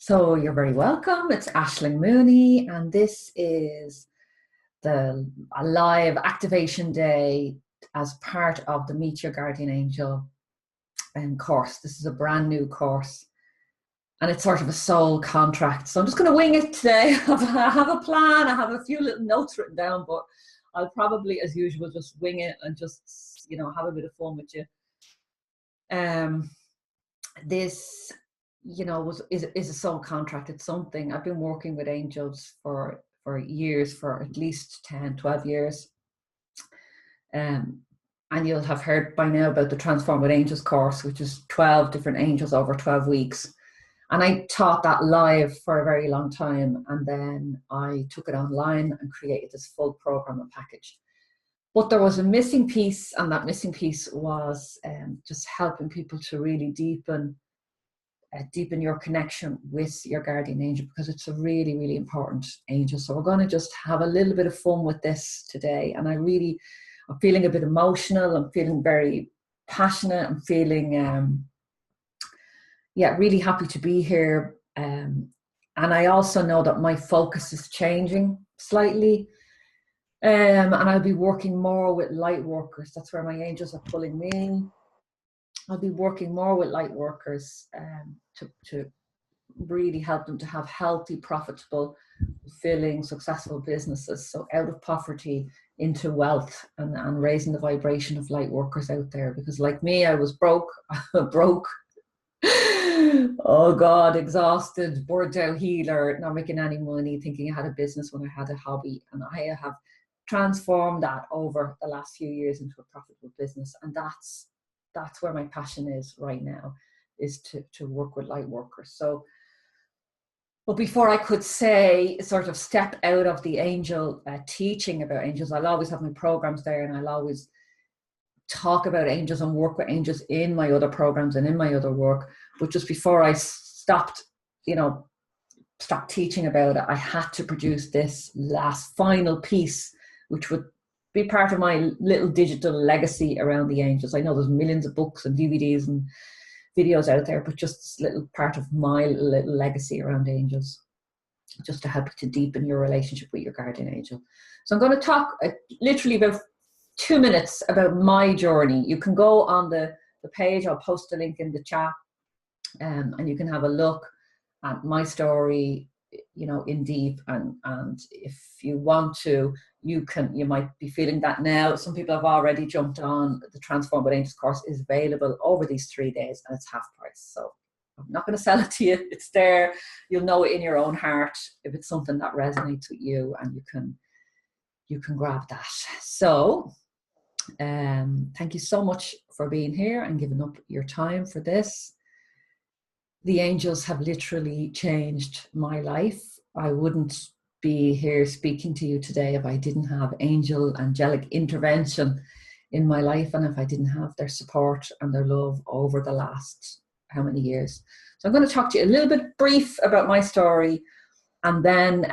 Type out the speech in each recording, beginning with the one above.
So you're very welcome. It's Aisling Mooney, and this is a live activation day as part of the Meet Your Guardian Angel course. This is a brand new course, and it's sort of a soul contract. So I'm just going to wing it today. I have a plan. I have a few little notes written down, but I'll probably, as usual, just wing it and just have a bit of fun with you. This is a soul contract. It's something I've been working with angels for years, for at least 10-12 years, and you'll have heard by now about the Transformative Angels course, which is 12 different angels over 12 weeks. And I taught that live for a very long time, and then I took it online and created this full program and package. But there was a missing piece, and that missing piece was just helping people to really deepen your connection with your guardian angel, because it's a really, really important angel. So we're going to just have a little bit of fun with this today. And I'm feeling a bit emotional. I'm feeling very passionate. I'm feeling, really happy to be here. And I also know that my focus is changing slightly. And I'll be working more with light workers. That's where my angels are pulling me. I'll be working more with light workers to really help them to have healthy, profitable, fulfilling, successful businesses. So out of poverty into wealth, and raising the vibration of light workers out there. Because like me, I was broke, oh God, exhausted, burnt out healer, not making any money, thinking I had a business when I had a hobby. And I have transformed that over the last few years into a profitable business. And that's where my passion is right now, is to work with light workers. So, but before I could sort of step out of the angel teaching about angels, I'll always have my programs there, and I'll always talk about angels and work with angels in my other programs and in my other work. But just before I stopped teaching about it, I had to produce this last final piece, which would be part of my little digital legacy around the angels. I know there's millions of books and DVDs and videos out there, but just this little part of my little legacy around angels, just to help you to deepen your relationship with your guardian angel. So I'm going to talk literally about 2 minutes about my journey. You can go on the page. I'll post a link in the chat, and you can have a look at my story, in deep. And if you want to, you might be feeling that now. Some people have already jumped on. The Transformative Angels course is available over these 3 days, and it's half price. So I'm not going to sell it to you. It's there. You'll know it in your own heart if it's something that resonates with you, and you can grab that. So thank you so much for being here and giving up your time for this. The angels have literally changed my life. I wouldn't be here speaking to you today if I didn't have angelic intervention in my life, and if I didn't have their support and their love over the last how many years. So I'm going to talk to you a little bit brief about my story, and then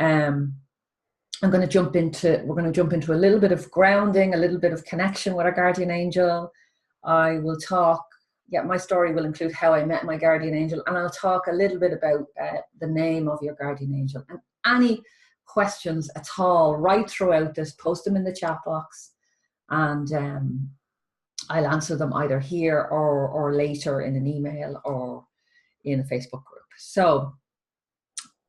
we're going to jump into a little bit of grounding, a little bit of connection with our guardian angel. I will talk. My story will include how I met my guardian angel, and I'll talk a little bit about the name of your guardian angel. And any questions at all right throughout this, post them in the chat box, and I'll answer them either here or later in an email or in a Facebook group. So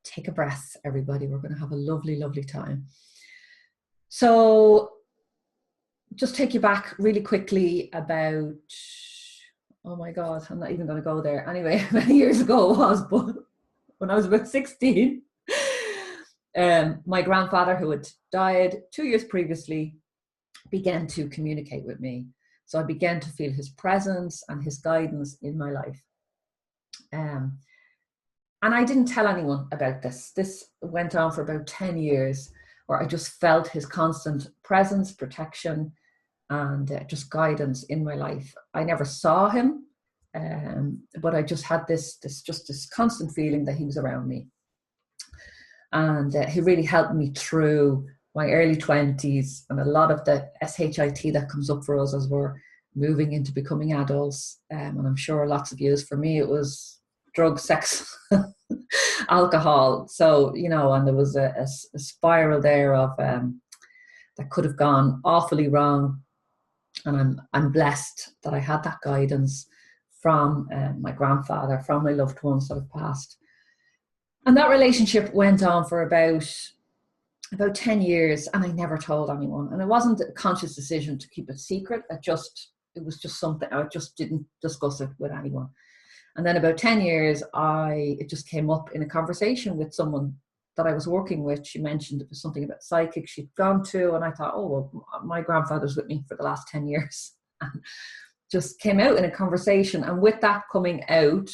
take a breath, everybody. We're going to have a lovely, lovely time. So just take you back really quickly about, oh my God, I'm not even going to go there. Anyway, many years ago it was, but when I was about 16, my grandfather, who had died 2 years previously, began to communicate with me. So I began to feel his presence and his guidance in my life. And I didn't tell anyone about this. This went on for about 10 years, where I just felt his constant presence, protection, and just guidance in my life. I never saw him, but I just had this constant feeling that he was around me. And he really helped me through my early 20s and a lot of the SHIT that comes up for us as we're moving into becoming adults. And I'm sure lots of you, for me, it was drugs, sex, alcohol. So, you know, and there was a spiral there of that could have gone awfully wrong. And I'm blessed that I had that guidance from my grandfather, from my loved ones that have passed. And that relationship went on for about 10 years, and I never told anyone. And it wasn't a conscious decision to keep it secret. It was just something, I just didn't discuss it with anyone. And then about 10 years, it just came up in a conversation with someone that I was working with. She mentioned it was something about psychic she'd gone to, and I thought, oh, well, my grandfather's with me for the last 10 years. And just came out in a conversation. And with that coming out,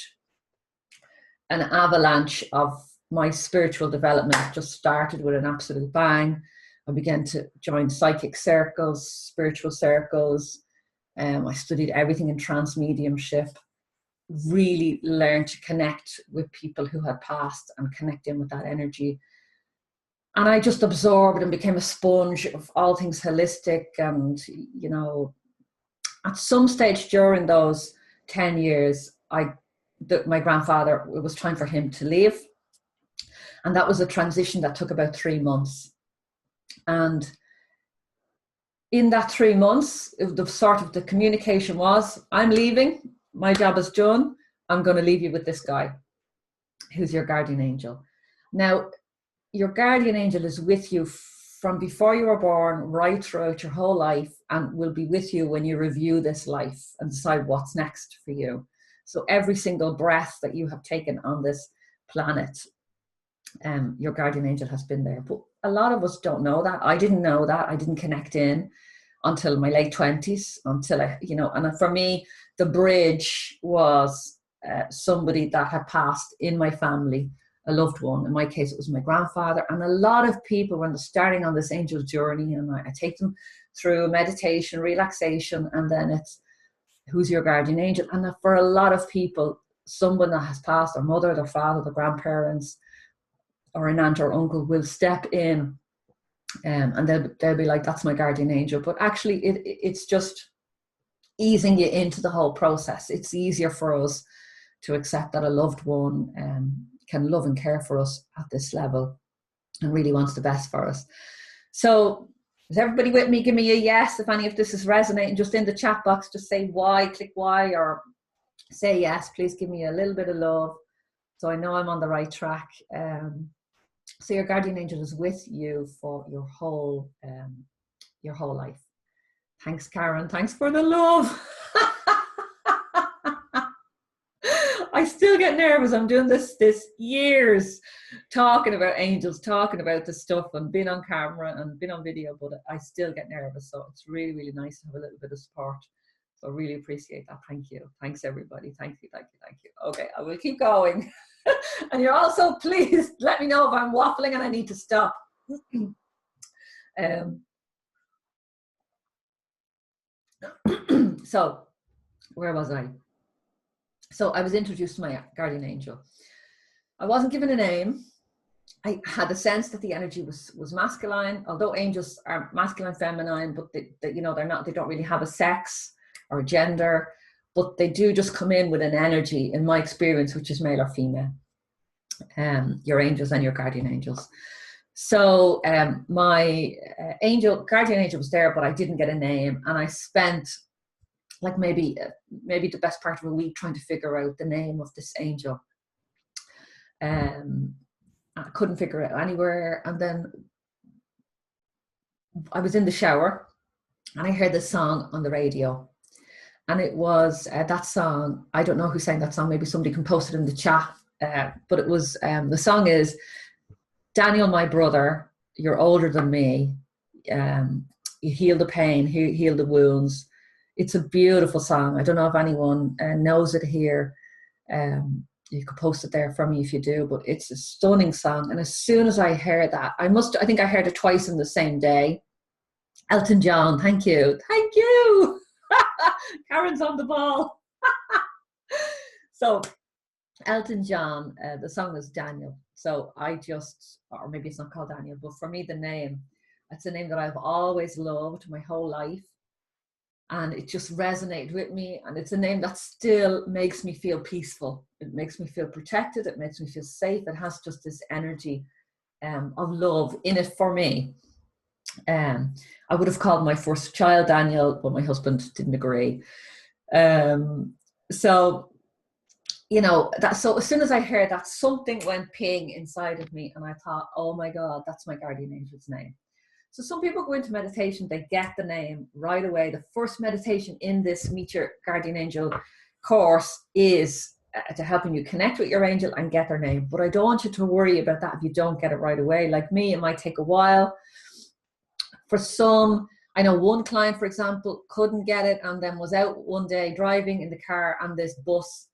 an avalanche of my spiritual development just started with an absolute bang. I began to join psychic circles, spiritual circles. I studied everything in transmediumship, really learned to connect with people who had passed and connect in with that energy. And I just absorbed and became a sponge of all things holistic. And, you know, at some stage during those 10 years, my grandfather, it was time for him to leave. And that was a transition that took about 3 months. And in that 3 months, the communication was, I'm leaving, my job is done, I'm going to leave you with this guy who's your guardian angel. Now, your guardian angel is with you from before you were born right throughout your whole life, and will be with you when you review this life and decide what's next for you. So every single breath that you have taken on this planet, your guardian angel has been there. But a lot of us don't know that. I didn't know that. I didn't connect in until my late 20s, and for me, the bridge was somebody that had passed in my family, a loved one. In my case, it was my grandfather. And a lot of people, when they're starting on this angel journey, and I take them through meditation, relaxation, and then it's, who's your guardian angel? And for a lot of people, someone that has passed, their mother, their father, their grandparents, or an aunt or uncle will step in, and they'll be like, that's my guardian angel. But actually, it's just easing you into the whole process. It's easier for us to accept that a loved one can love and care for us at this level and really wants the best for us. So is everybody with me? Give me a yes if any of this is resonating. Just in the chat box, just say Y, click Y, or say yes. Please give me a little bit of love so I know I'm on the right track. So your guardian angel is with you for your whole life. Thanks, Karen. Thanks for the love. I still get nervous. I'm doing this years, talking about angels, talking about this stuff, and been on camera and been on video, but I still get nervous. So it's really, really nice to have a little bit of support. So I really appreciate that. Thank you. Thanks, everybody. Thank you, thank you, thank you. Okay, I will keep going. And you're also, please let me know if I'm waffling and I need to stop. So where was I? So I was introduced to my guardian angel. I wasn't given a name. I had a sense that the energy was masculine, although angels are masculine, feminine, but they don't really have a sex or a gender, but they do just come in with an energy, in my experience, which is male or female. Your angels and your guardian angels. So my guardian angel was there, but I didn't get a name, and I spent like maybe the best part of a week trying to figure out the name of this angel. I couldn't figure it out anywhere, and then I was in the shower and I heard this song on the radio, and it was that song. I don't know who sang that song. Maybe somebody can post it in the chat. But it was the song is, Daniel, my brother, you're older than me. You heal the pain, heal the wounds. It's a beautiful song. I don't know if anyone knows it here. You could post it there for me if you do, but it's a stunning song. And as soon as I heard that, I think I heard it twice in the same day. Elton John, thank you. Thank you. Karen's on the ball. So Elton John, the song is Daniel. So or maybe it's not called Daniel, but for me, it's a name that I've always loved my whole life. and it just resonated with me. And it's a name that still makes me feel peaceful. It makes me feel protected. It makes me feel safe. It has just this energy of love in it for me. I would have called my first child Daniel, but my husband didn't agree. So, you know, so as soon as I heard that, something went ping inside of me, and I thought, oh my God, that's my guardian angel's name. So some people go into meditation, they get the name right away. The first meditation in this Meet Your Guardian Angel course is to helping you connect with your angel and get their name. But I don't want you to worry about that if you don't get it right away. Like me, it might take a while. For some, I know one client, for example, couldn't get it and then was out one day driving in the car, and this bus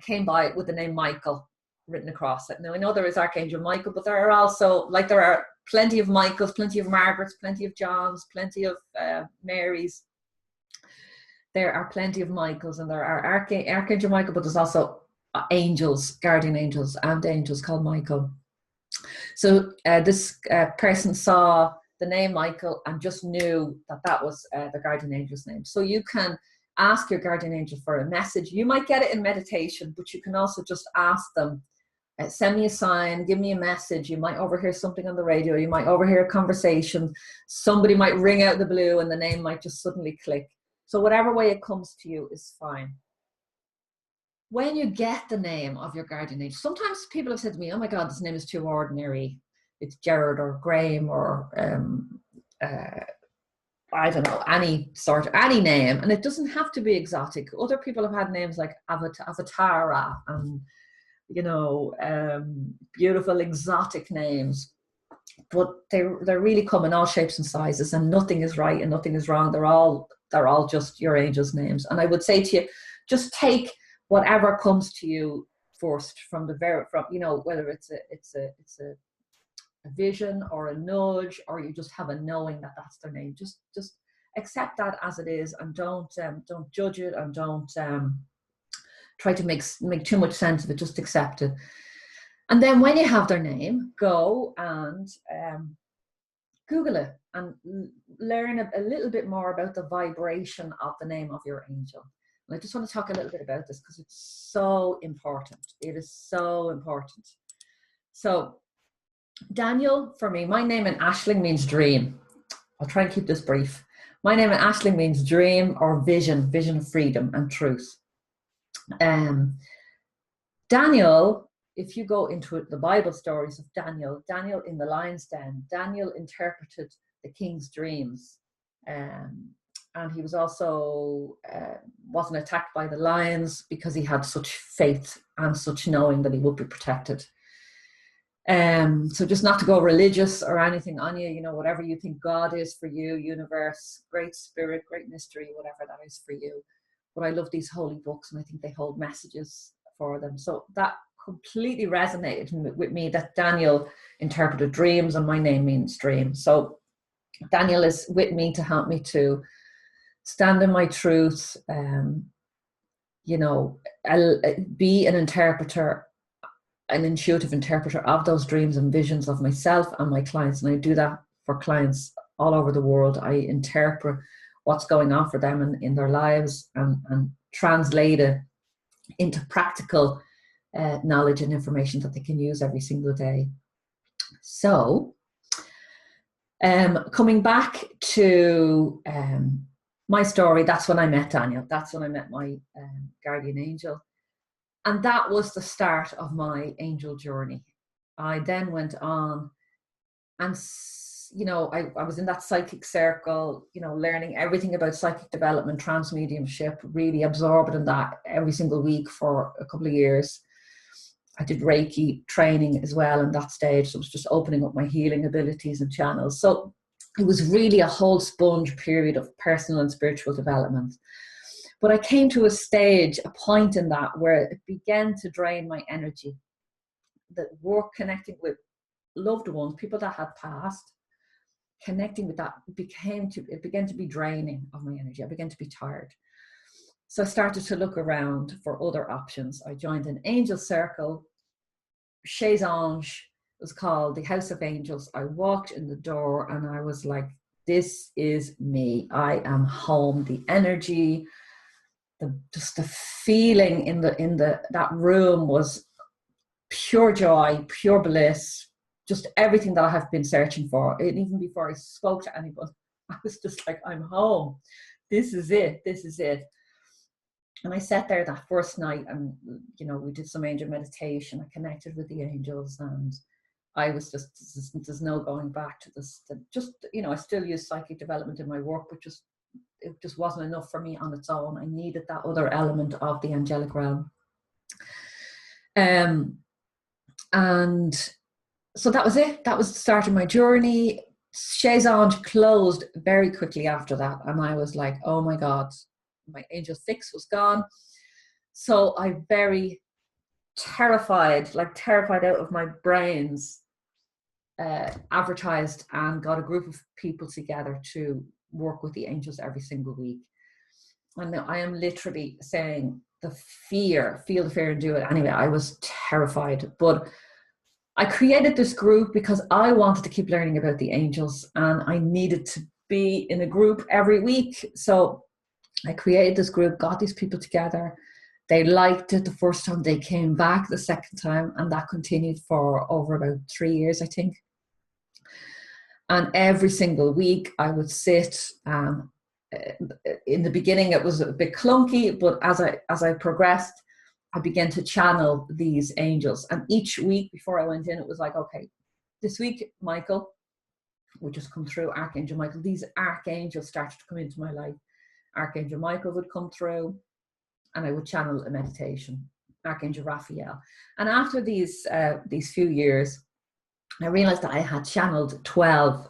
came by with the name Michael written across it. Now, I know there is Archangel Michael, but there are also, like, there are plenty of Michaels, plenty of Margarets, plenty of Johns, plenty of Marys. There are plenty of Michaels, and there are Archangel Michael, but there's also angels, guardian angels, and angels called Michael. So this person saw the name Michael and just knew that that was the guardian angel's name. So you can ask your guardian angel for a message. You might get it in meditation, but you can also just ask them, send me a sign, give me a message. You might overhear something on the radio. You might overhear a conversation. Somebody might ring out the blue and the name might just suddenly click. So whatever way it comes to you is fine. When you get the name of your guardian angel, sometimes people have said to me, oh my God, this name is too ordinary. It's Gerard or Graham or I don't know, any name. And it doesn't have to be exotic. Other people have had names like Avatara and, you know, beautiful exotic names. But they're really come in all shapes and sizes, and nothing is right and nothing is wrong. They're all just your angel's names. And I would say to you, just take whatever comes to you first from you know, whether it's a vision or a nudge, or you just have a knowing that that's their name. Just accept that as it is, and don't judge it, and don't try to make too much sense of it. Just accept it. And then when you have their name, go and Google it and learn a little bit more about the vibration of the name of your angel. And I just want to talk a little bit about this because it's so important. It is so important. So Daniel, for me, my name in Aisling means dream. I'll try and keep this brief. My name in Aisling means dream or vision of freedom and truth. Daniel, if you go into it, the Bible stories of Daniel in the lion's den, Daniel interpreted the king's dreams. And he was also, wasn't attacked by the lions because he had such faith and such knowing that he would be protected. So just not to go religious or anything on you, you know, whatever you think God is for you, universe, great spirit, great mystery, whatever that is for you. But I love these holy books, and I think they hold messages for them. So that completely resonated with me, that Daniel interpreted dreams, and my name means dream. So Daniel is with me to help me to stand in my truth, you know, be an interpreter, an intuitive interpreter of those dreams and visions of myself and my clients. And I do that for clients all over the world. I interpret what's going on for them in their lives and translate it into practical knowledge and information that they can use every single day. So coming back to my story, that's when I met Daniel. That's when I met my guardian angel. And that was the start of my angel journey. I then went on and, you know, I was in that psychic circle, you know, learning everything about psychic development, transmediumship, really absorbing that every single week for a couple of years. I did Reiki training as well in that stage. So it was just opening up my healing abilities and channels. So it was really a whole sponge period of personal and spiritual development. But I came to a point in that where it began to drain my energy. That work connecting with loved ones, people that had passed, connecting with that it began to be draining of my energy. I began to be tired. So I started to look around for other options. I joined an angel circle, Chez Ange, it was called the House of Angels. I walked in the door and I was like, this is me. I am home. The energy, just the feeling in that room was pure joy, pure bliss, just everything that I have been searching for. And even before I spoke to anybody, I was just like, I'm home. This is it. This is it. And I sat there that first night and, you know, we did some angel meditation. I connected with the angels, and I was just, there's no going back to this. Just, you know, I still use psychic development in my work, but it just wasn't enough for me on its own. I needed that other element of the angelic realm. And so that was it. That was the start of my journey. Chez Ange closed very quickly after that. And I was like, oh my God, my angel fix was gone. So I very terrified out of my brains, advertised and got a group of people together to work with the angels every single week. And I am literally saying feel the fear and do it. Anyway, I was terrified, but I created this group because I wanted to keep learning about the angels, and I needed to be in a group every week. So I created this group, got these people together. They liked it the first time. They came back the second time, and that continued for over about 3 years, I think. And every single week I would sit. In the beginning, it was a bit clunky, but as I progressed, I began to channel these angels. And each week before I went in, it was like, okay, this week, Michael would just come through, Archangel Michael. These archangels started to come into my life. Archangel Michael would come through, and I would channel a meditation. Archangel Raphael. And after these few years, I realized that I had channeled 12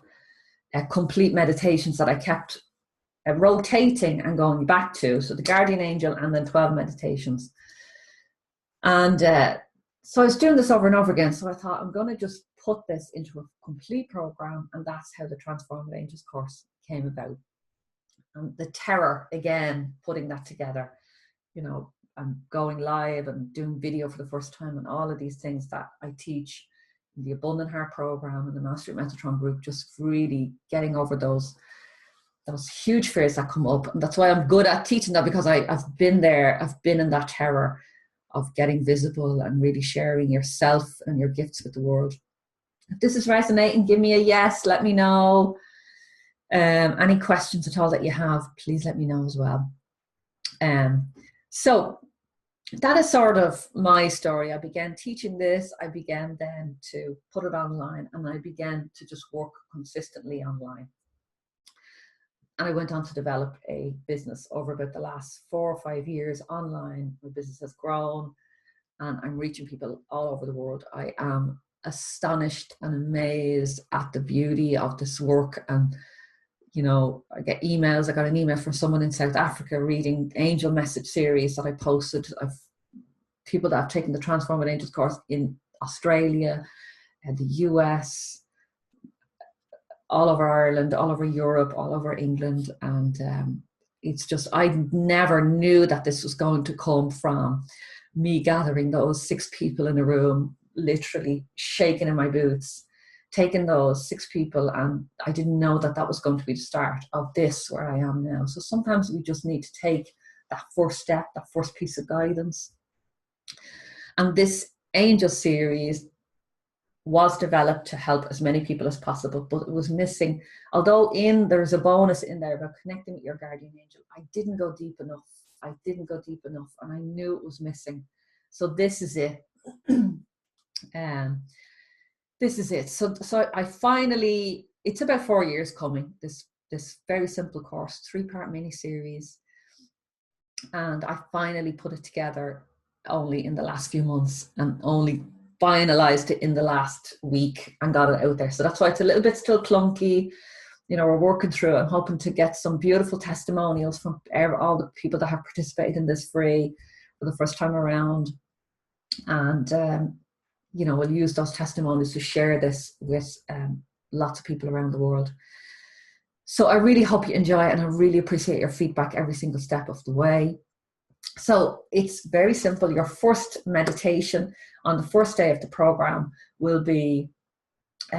complete meditations that I kept rotating and going back to. So the guardian angel, and then 12 meditations. And so I was doing this over and over again. So I thought, I'm going to just put this into a complete program. And that's how the Transformative Angels course came about. And the terror, again, putting that together, you know, and going live and doing video for the first time, and all of these things that I teach in the Abundant Heart program and the Mastery Metatron group, just really getting over those huge fears that come up. And that's why I'm good at teaching that, because I've been there. I've been in that terror of getting visible and really sharing yourself and your gifts with the world. If this is resonating, give me a yes, let me know. Any questions at all that you have, please let me know as well. So that is sort of my story. I began teaching this. I began then to put it online, and I began to just work consistently online. And I went on to develop a business over about the last 4 or 5 years online. My business has grown, and I'm reaching people all over the world. I am astonished and amazed at the beauty of this work. And, you know, I get emails. I got an email from someone in South Africa reading angel message series that I posted. I've people that have taken the Transformative Angels course in Australia and the US, all over Ireland, all over Europe, all over England. And it's just, I never knew that this was going to come from me gathering those 6 people in a room, literally shaking in my boots, taking those 6 people. And I didn't know that that was going to be the start of this, where I am now. So sometimes we just need to take that first step, that first piece of guidance. And this angel series was developed to help as many people as possible, but it was missing. Although there's a bonus in there about connecting with your guardian angel, I didn't go deep enough. And I knew it was missing. So this is it. This is it. So I finally, it's about 4 years coming, this very simple course, 3-part mini series. And I finally put it together only in the last few months, and only finalized it in the last week and got it out there. So that's why it's a little bit still clunky. You know, we're working through it. I'm hoping to get some beautiful testimonials from all the people that have participated in this free for the first time around. And, you know, we'll use those testimonials to share this with lots of people around the world. So I really hope you enjoy it, and I really appreciate your feedback every single step of the way. So it's very simple. Your first meditation on the first day of the program will be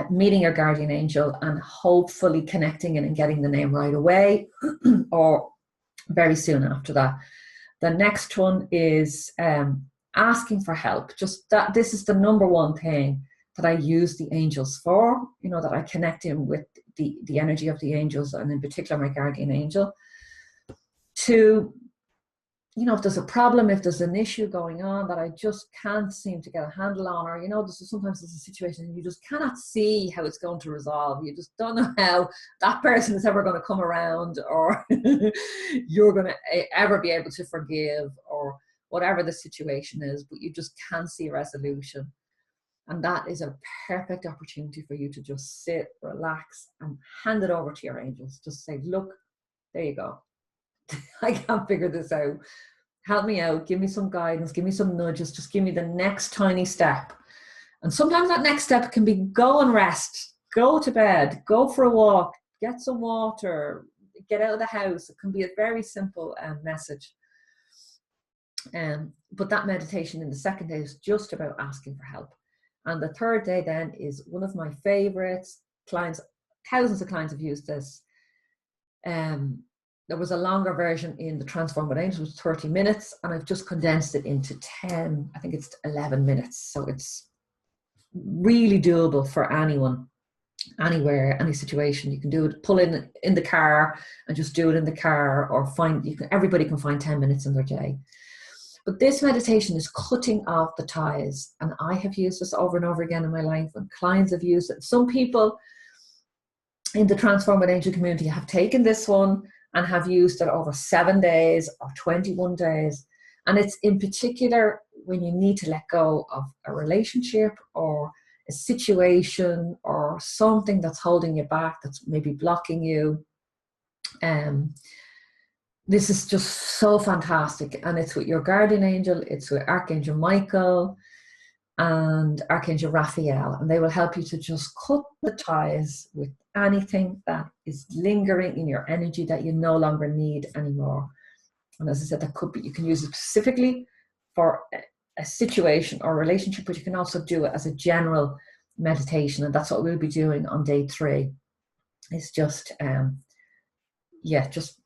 meeting your guardian angel and hopefully connecting in and getting the name right away or very soon after that. The next one is asking for help. Just that, this is the number one thing that I use the angels for, you know, that I connect in with the energy of the angels, and in particular my guardian angel, to, you know, if there's a problem, if there's an issue going on that I just can't seem to get a handle on, or, you know, sometimes there's a situation you just cannot see how it's going to resolve. You just don't know how that person is ever going to come around, or you're going to ever be able to forgive, or whatever the situation is, but you just can't see a resolution. And that is a perfect opportunity for you to just sit, relax, and hand it over to your angels. Just say, look, there you go. I can't figure this out. Help me out. Give me some guidance. Give me some nudges. Just give me the next tiny step. And sometimes that next step can be go and rest, go to bed, go for a walk, get some water, get out of the house. It can be a very simple message. But that meditation in the second day is just about asking for help. And the third day then is one of my favorites. Clients, thousands of clients have used this. There was a longer version in the Transformative Angels, which was 30 minutes, and I've just condensed it into 10, I think it's 11 minutes. So it's really doable for anyone, anywhere, any situation. You can do it, pull in the car and just do it in the car, or everybody can find 10 minutes in their day. But this meditation is cutting off the ties. And I have used this over and over again in my life, and clients have used it. Some people in the Transformative Angel community have taken this one and have used it over 7 days or 21 days. And it's in particular when you need to let go of a relationship or a situation or something that's holding you back, that's maybe blocking you. This is just so fantastic. And it's with your guardian angel, it's with Archangel Michael and Archangel Raphael, and they will help you to just cut the ties with anything that is lingering in your energy that you no longer need anymore. And as I said, that could be, you can use it specifically for a situation or relationship, but you can also do it as a general meditation. And that's what we'll be doing on day 3. It's just, just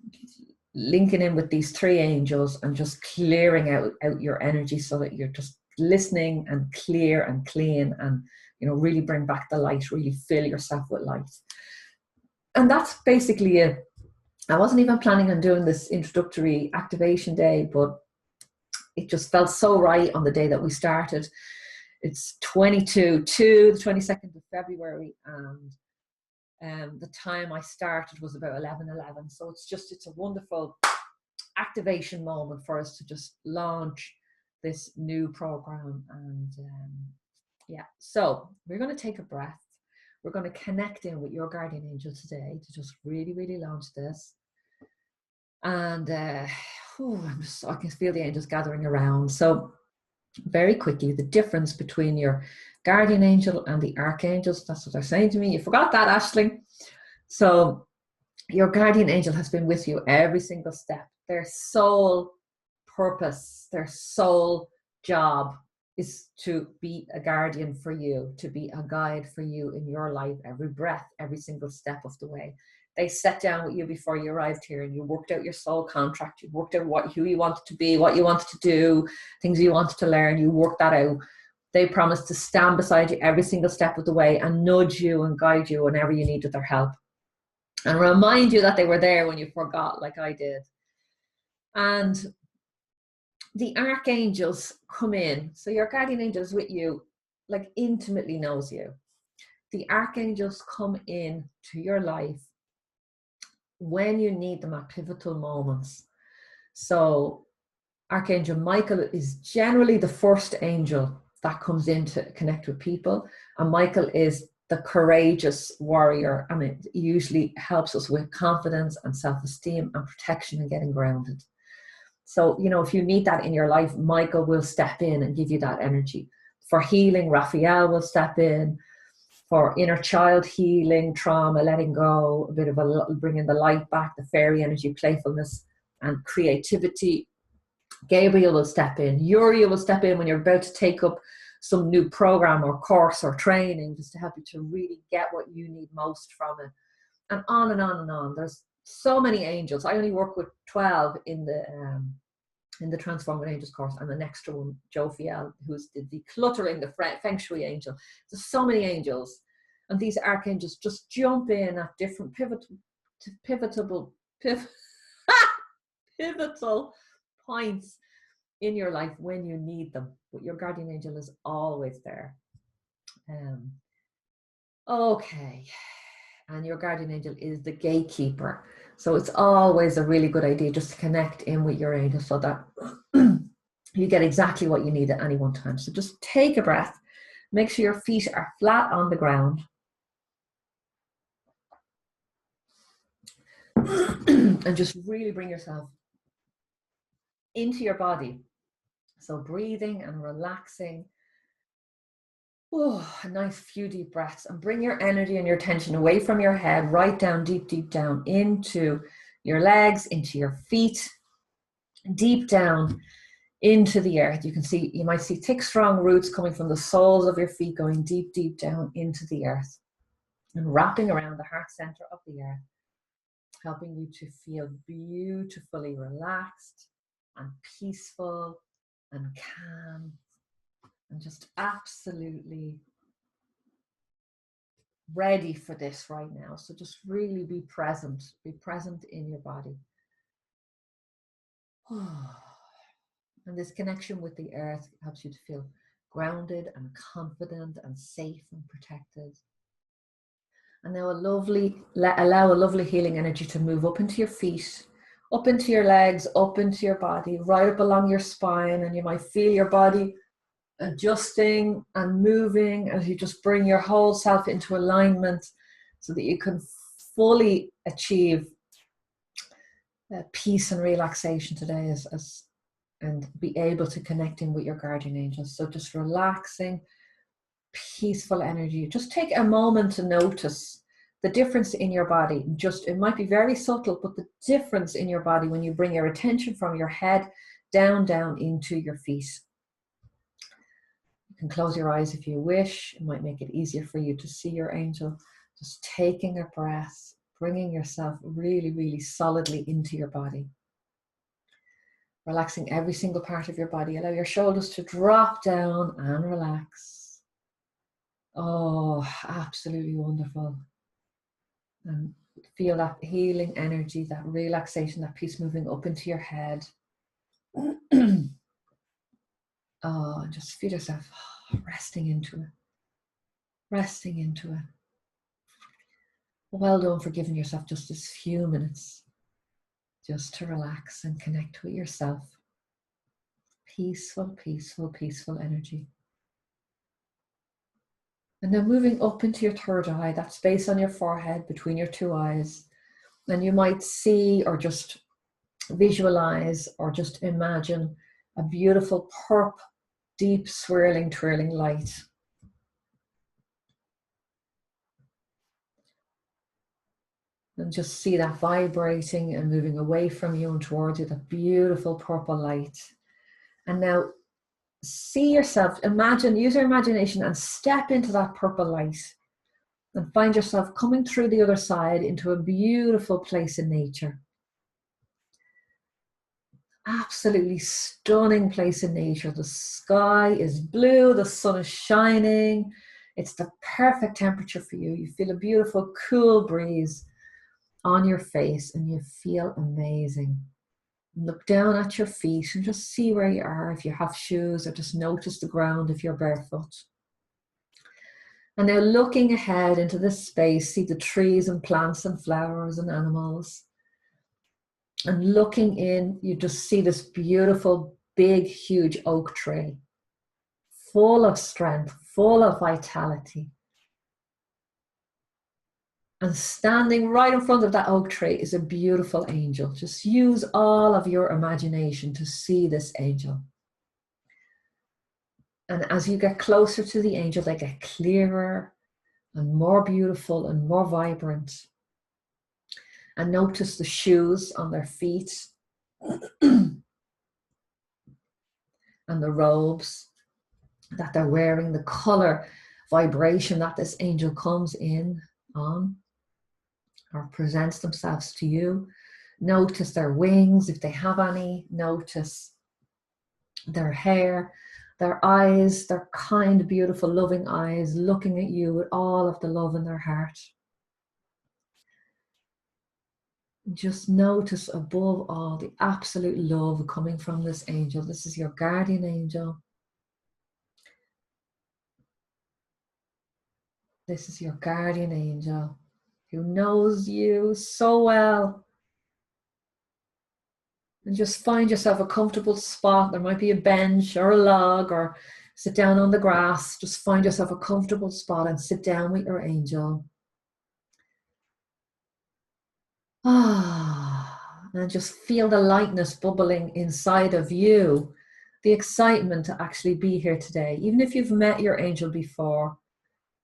linking in with these 3 angels and just clearing out your energy so that you're just listening and clear and clean, and, you know, really bring back the light, really fill yourself with light. And that's basically it. I wasn't even planning on doing this introductory activation day, but it just felt so right on the day that we started. It's 22 to the 22nd of February, and the time I started was about 11:11. So it's a wonderful activation moment for us to just launch this new program. And so we're going to take a breath. We're going to connect in with your guardian angel today to just really, really launch this. And I can feel the angels gathering around. So very quickly, the difference between your guardian angel and the archangels, that's what they're saying to me. You forgot that, Aisling. So your guardian angel has been with you every single step. Their sole purpose, their sole job is to be a guardian for you, to be a guide for you in your life, every breath, every single step of the way. They sat down with you before you arrived here, and you worked out your soul contract. You worked out who you wanted to be, what you wanted to do, things you wanted to learn. You worked that out. They promised to stand beside you every single step of the way and nudge you and guide you whenever you needed their help, and remind you that they were there when you forgot, like I did. And the archangels come in. So your guardian angel is with you, like intimately knows you. The archangels come in to your life when you need them at pivotal moments. So Archangel Michael is generally the first angel that comes in to connect with people. And Michael is the courageous warrior, and it usually helps us with confidence and self-esteem and protection and getting grounded. So, you know, if you need that in your life, Michael will step in and give you that energy. For healing, Raphael will step in. For inner child healing, trauma, letting go, bringing the light back, the fairy energy, playfulness and creativity, Gabriel will step in. Uriel will step in when you're about to take up some new program or course or training, just to help you to really get what you need most from it. And on and on and on. There's so many angels. I only work with 12 in the Transformative Angels course, and an extra one, Joe Fiel, who's the decluttering, the Feng Shui angel. There's so many angels, and these archangels just jump in at different pivotal points in your life when you need them. But your guardian angel is always there. Okay. And your guardian angel is the gatekeeper. So it's always a really good idea just to connect in with your angel so that you get exactly what you need at any one time. So just take a breath. Make sure your feet are flat on the ground. And just really bring yourself into your body. So breathing and relaxing. Oh, a nice few deep breaths, and bring your energy and your attention away from your head, right down, deep down into your legs, into your feet, deep down into the earth. You might see thick, strong roots coming from the soles of your feet, going deep down into the earth and wrapping around the heart center of the earth, helping you to feel beautifully relaxed and peaceful and calm and just absolutely ready for this right now. So just really be present in your body. And this connection with the earth helps you to feel grounded and confident and safe and protected. And now allow a lovely healing energy to move up into your feet, up into your legs, up into your body, right up along your spine. And you might feel your body adjusting and moving as you just bring your whole self into alignment so that you can fully achieve peace and relaxation today and be able to connect in with your guardian angels. So just relaxing, peaceful energy. Just take a moment to notice the difference in your body. It might be very subtle, but the difference in your body when you bring your attention from your head down into your feet. You can close your eyes if you wish. It might make it easier for you to see your angel. Just taking a breath, bringing yourself really, really solidly into your body. Relaxing every single part of your body. Allow your shoulders to drop down and relax. Oh, absolutely wonderful. And feel that healing energy, that relaxation, that peace moving up into your head. Oh, and just feel yourself resting into it. Resting into it. Well done for giving yourself just this few minutes just to relax and connect with yourself. Peaceful, peaceful, peaceful energy. And then moving up into your third eye, that space on your forehead between your two eyes. And you might see or just visualize or just imagine a beautiful purple, deep, swirling, twirling light. And just see that vibrating and moving away from you and towards you, that beautiful purple light. And now see yourself, use your imagination and step into that purple light and find yourself coming through the other side into a beautiful place in nature. Absolutely stunning place in nature. The sky is blue, the sun is shining. It's the perfect temperature for you. You feel a beautiful, cool breeze on your face and you feel amazing. Look down at your feet and just see where you are, if you have shoes, or just notice the ground if you're barefoot. And now looking ahead into this space, see the trees and plants and flowers and animals. And looking in, you just see this beautiful, big, huge oak tree, full of strength, full of vitality. And standing right in front of that oak tree is a beautiful angel. Just use all of your imagination to see this angel. And as you get closer to the angel, they get clearer and more beautiful and more vibrant. And notice the shoes on their feet and the robes that they're wearing, the color vibration that this angel comes in on or presents themselves to you. Notice their wings, if they have any. Notice their hair, their eyes, their kind, beautiful, loving eyes looking at you with all of the love in their heart. Just notice above all the absolute love coming from this angel. This is your guardian angel. This is your guardian angel who knows you so well. And just find yourself a comfortable spot. There might be a bench or a log, or sit down on the grass. Just find yourself a comfortable spot and sit down with your angel. And just feel the lightness bubbling inside of you. The excitement to actually be here today. Even if you've met your angel before,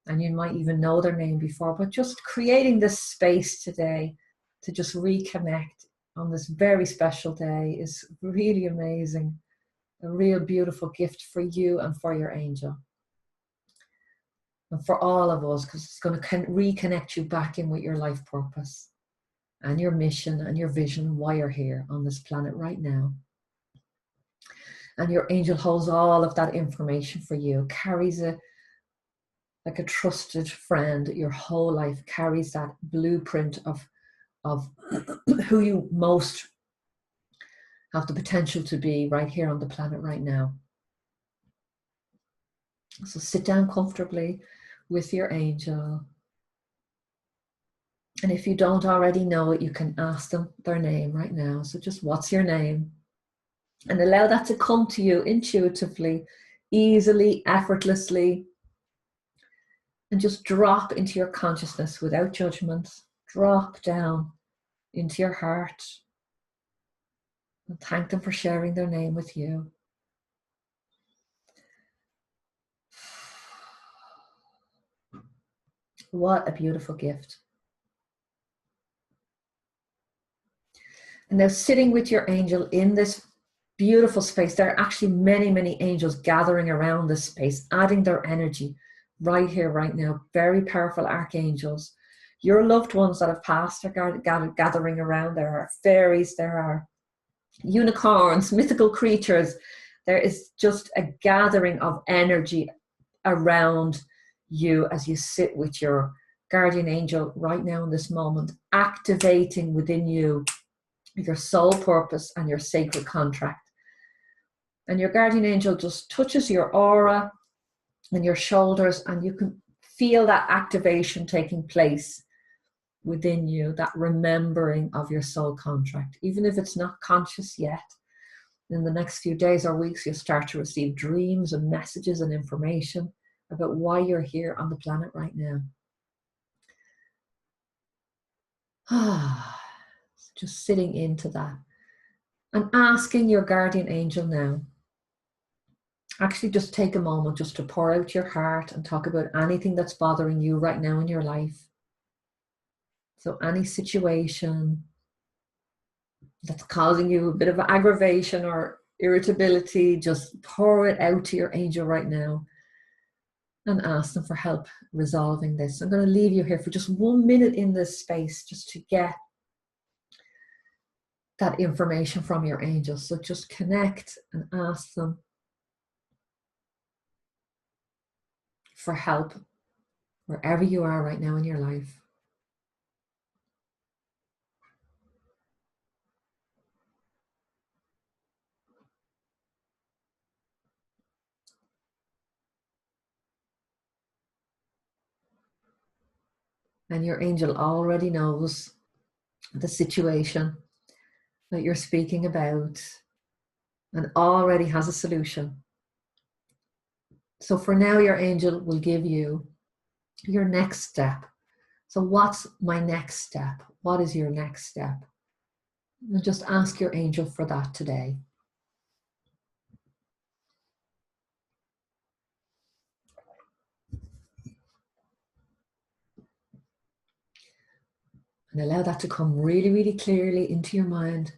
and you might even know their name before, but just creating this space today to just reconnect on this very special day is really amazing. A real beautiful gift for you and for your angel. And for all of us, because it's going to reconnect you back in with your life purpose and your mission and your vision, why you're here on this planet right now. And your angel holds all of that information for you, carries it like a trusted friend. Your whole life carries that blueprint of who you most have the potential to be right here on the planet right now. So sit down comfortably with your angel. And if you don't already know it, you can ask them their name right now. So just, what's your name? And allow that to come to you intuitively, easily, effortlessly. And just drop into your consciousness without judgment. Drop down into your heart. And thank them for sharing their name with you. What a beautiful gift. And now, sitting with your angel in this beautiful space, there are actually many, many angels gathering around this space, adding their energy right here, right now. Very powerful archangels. Your loved ones that have passed are gathering around. There are fairies, there are unicorns, mythical creatures. There is just a gathering of energy around you as you sit with your guardian angel right now in this moment, activating within you your soul purpose and your sacred contract. And your guardian angel just touches your aura and your shoulders, and you can feel that activation taking place within you, that remembering of your soul contract. Even if it's not conscious yet, in the next few days or weeks, you'll start to receive dreams and messages and information about why you're here on the planet right now. Just sitting into that and asking your guardian angel now. Actually, just take a moment just to pour out your heart and talk about anything that's bothering you right now in your life. So any situation that's causing you a bit of aggravation or irritability, just pour it out to your angel right now and ask them for help resolving this. I'm going to leave you here for just 1 minute in this space just to get that information from your angels. So just connect and ask them for help wherever you are right now in your life. And your angel already knows the situation that you're speaking about and already has a solution. So for now, your angel will give you your next step. So what's my next step? What is your next step? And just ask your angel for that today. And allow that to come really, really clearly into your mind,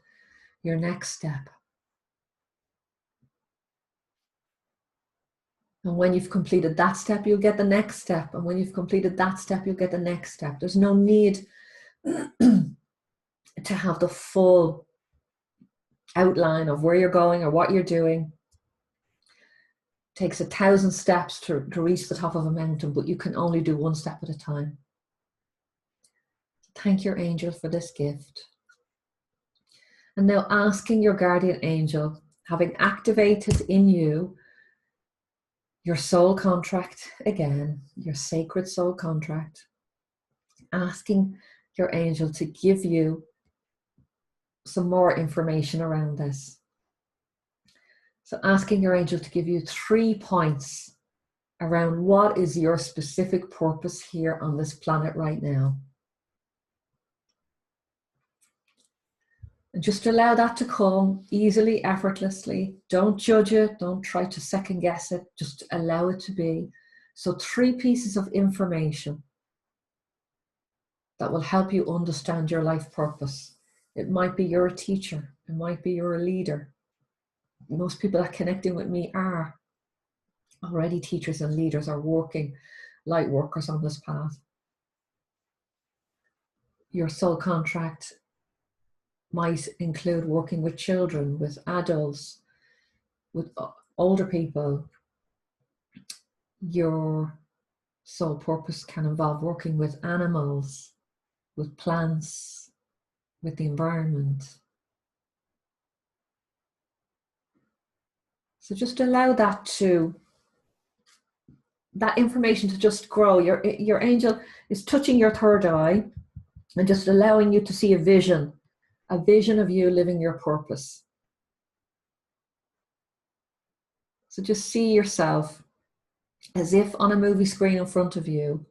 your next step. And when you've completed that step, you'll get the next step. And when you've completed that step, you'll get the next step. There's no need to have the full outline of where you're going or what you're doing. It takes 1,000 steps to reach the top of a mountain, but you can only do one step at a time. Thank your angel for this gift. And now asking your guardian angel, having activated in you your soul contract again, your sacred soul contract, asking your angel to give you some more information around this. So asking your angel to give you 3 points around what is your specific purpose here on this planet right now. And just allow that to come easily, effortlessly. Don't judge it. Don't try to second guess it. Just allow it to be. So 3 pieces of information that will help you understand your life purpose. It might be you're a teacher. It might be you're a leader. Most people that are connecting with me are already teachers and leaders, are working light workers on this path. Your soul contract might include working with children, with adults, with older people. Your soul purpose can involve working with animals, with plants, with the environment. So just allow that information to just grow. Your angel is touching your third eye and just allowing you to see a vision of you living your purpose. So just see yourself as if on a movie screen in front of you,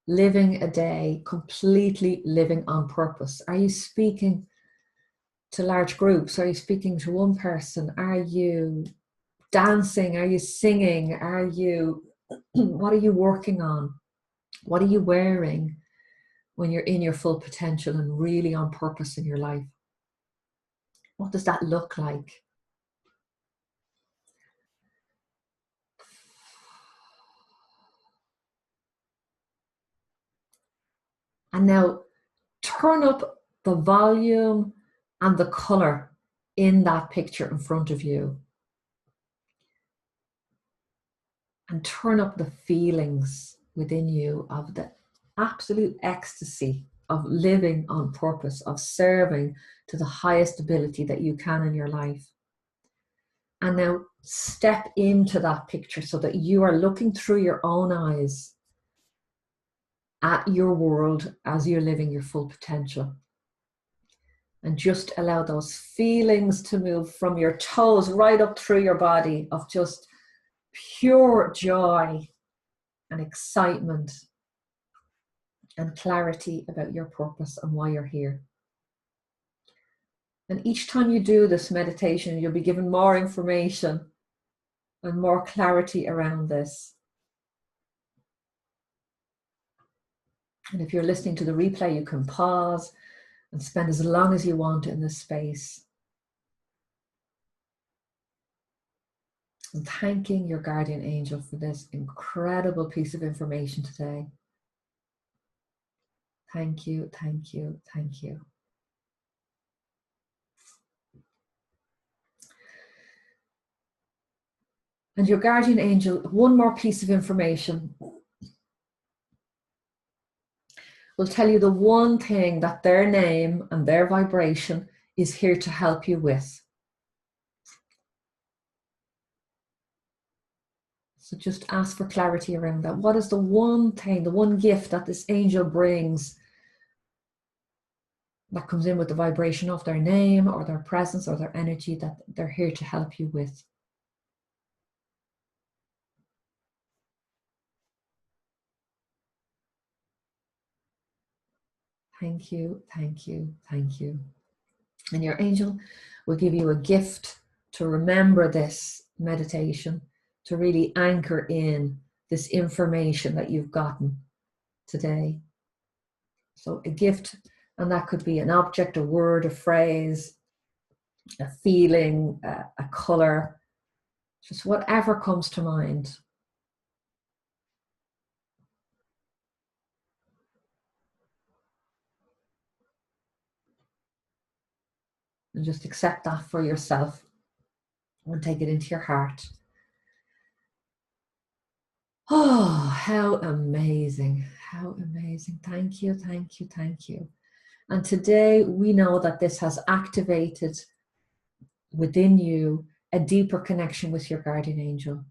living a day, completely living on purpose. Are you speaking to large groups? Are you speaking to one person? Are you dancing? Are you singing? What are you working on? What are you wearing when you're in your full potential and really on purpose in your life? What does that look like? And now turn up the volume and the color in that picture in front of you. And turn up the feelings within you of the absolute ecstasy of living on purpose, of serving to the highest ability that you can in your life. And now step into that picture so that you are looking through your own eyes at your world as you're living your full potential. And just allow those feelings to move from your toes right up through your body of just pure joy and excitement and clarity about your purpose and why you're here. And each time you do this meditation, you'll be given more information and more clarity around this. And if you're listening to the replay, you can pause and spend as long as you want in this space. And thanking your guardian angel for this incredible piece of information today. Thank you, thank you, thank you. And your guardian angel, one more piece of information, will tell you the one thing that their name and their vibration is here to help you with. So just ask for clarity around that. What is the one thing, the one gift that this angel brings that comes in with the vibration of their name or their presence or their energy that they're here to help you with? Thank you, thank you, thank you. And your angel will give you a gift to remember this meditation, to really anchor in this information that you've gotten today. So a gift, and that could be an object, a word, a phrase, a feeling, a color, Just whatever comes to mind. And just accept that for yourself and take it into your heart. Oh, how amazing. How amazing. Thank you, thank you, thank you. And today we know that this has activated within you a deeper connection with your guardian angel.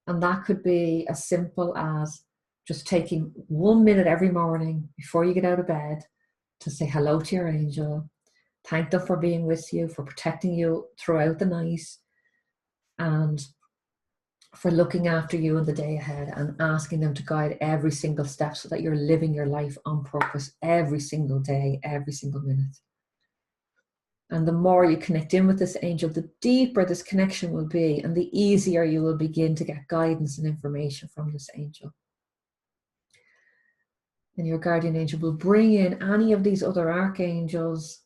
And that could be as simple as just taking 1 minute every morning before you get out of bed to say hello to your angel, thank them for being with you, for protecting you throughout the night, and for looking after you in the day ahead, and asking them to guide every single step so that you're living your life on purpose every single day, every single minute. And the more you connect in with this angel, the deeper this connection will be, and the easier you will begin to get guidance and information from this angel. And your guardian angel will bring in any of these other archangels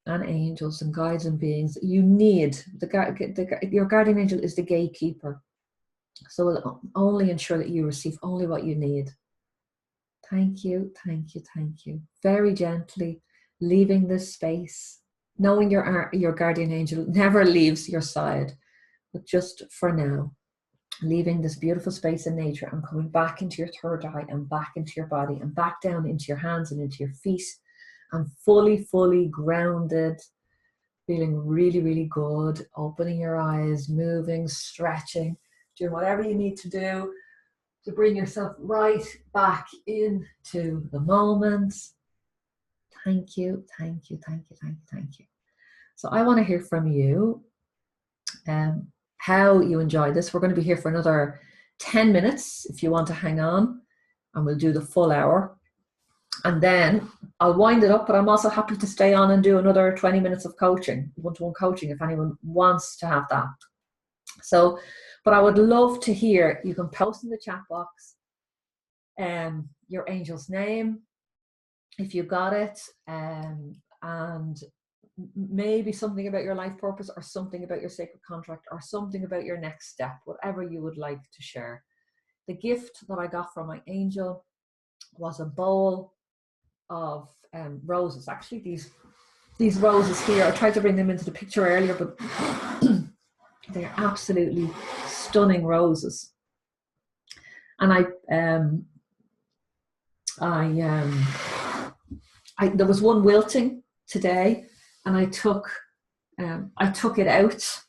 and angels and guides and beings that you need. Your guardian angel is the gatekeeper. So it'll only ensure that you receive only what you need. Thank you, thank you, thank you. Very gently leaving this space, knowing your guardian angel never leaves your side, but just for now, leaving this beautiful space in nature and coming back into your third eye and back into your body and back down into your hands and into your feet, and fully grounded, feeling really, really good, opening your eyes, moving, stretching, doing whatever you need to do to bring yourself right back into the moment. Thank you, thank you, thank you, thank you, thank you. So I want to hear from you how you enjoyed this. We're going to be here for another 10 minutes if you want to hang on, and we'll do the full hour. And then I'll wind it up, but I'm also happy to stay on and do another 20 minutes of coaching, one-to-one coaching, if anyone wants to have that. So, but I would love to hear, you can post in the chat box your angel's name, if you got it, and maybe something about your life purpose, or something about your sacred contract, or something about your next step, whatever you would like to share. The gift that I got from my angel was a bowl of roses. Actually, these roses here, I tried to bring them into the picture earlier, but they're absolutely stunning roses. And there was one wilting today, and I took it out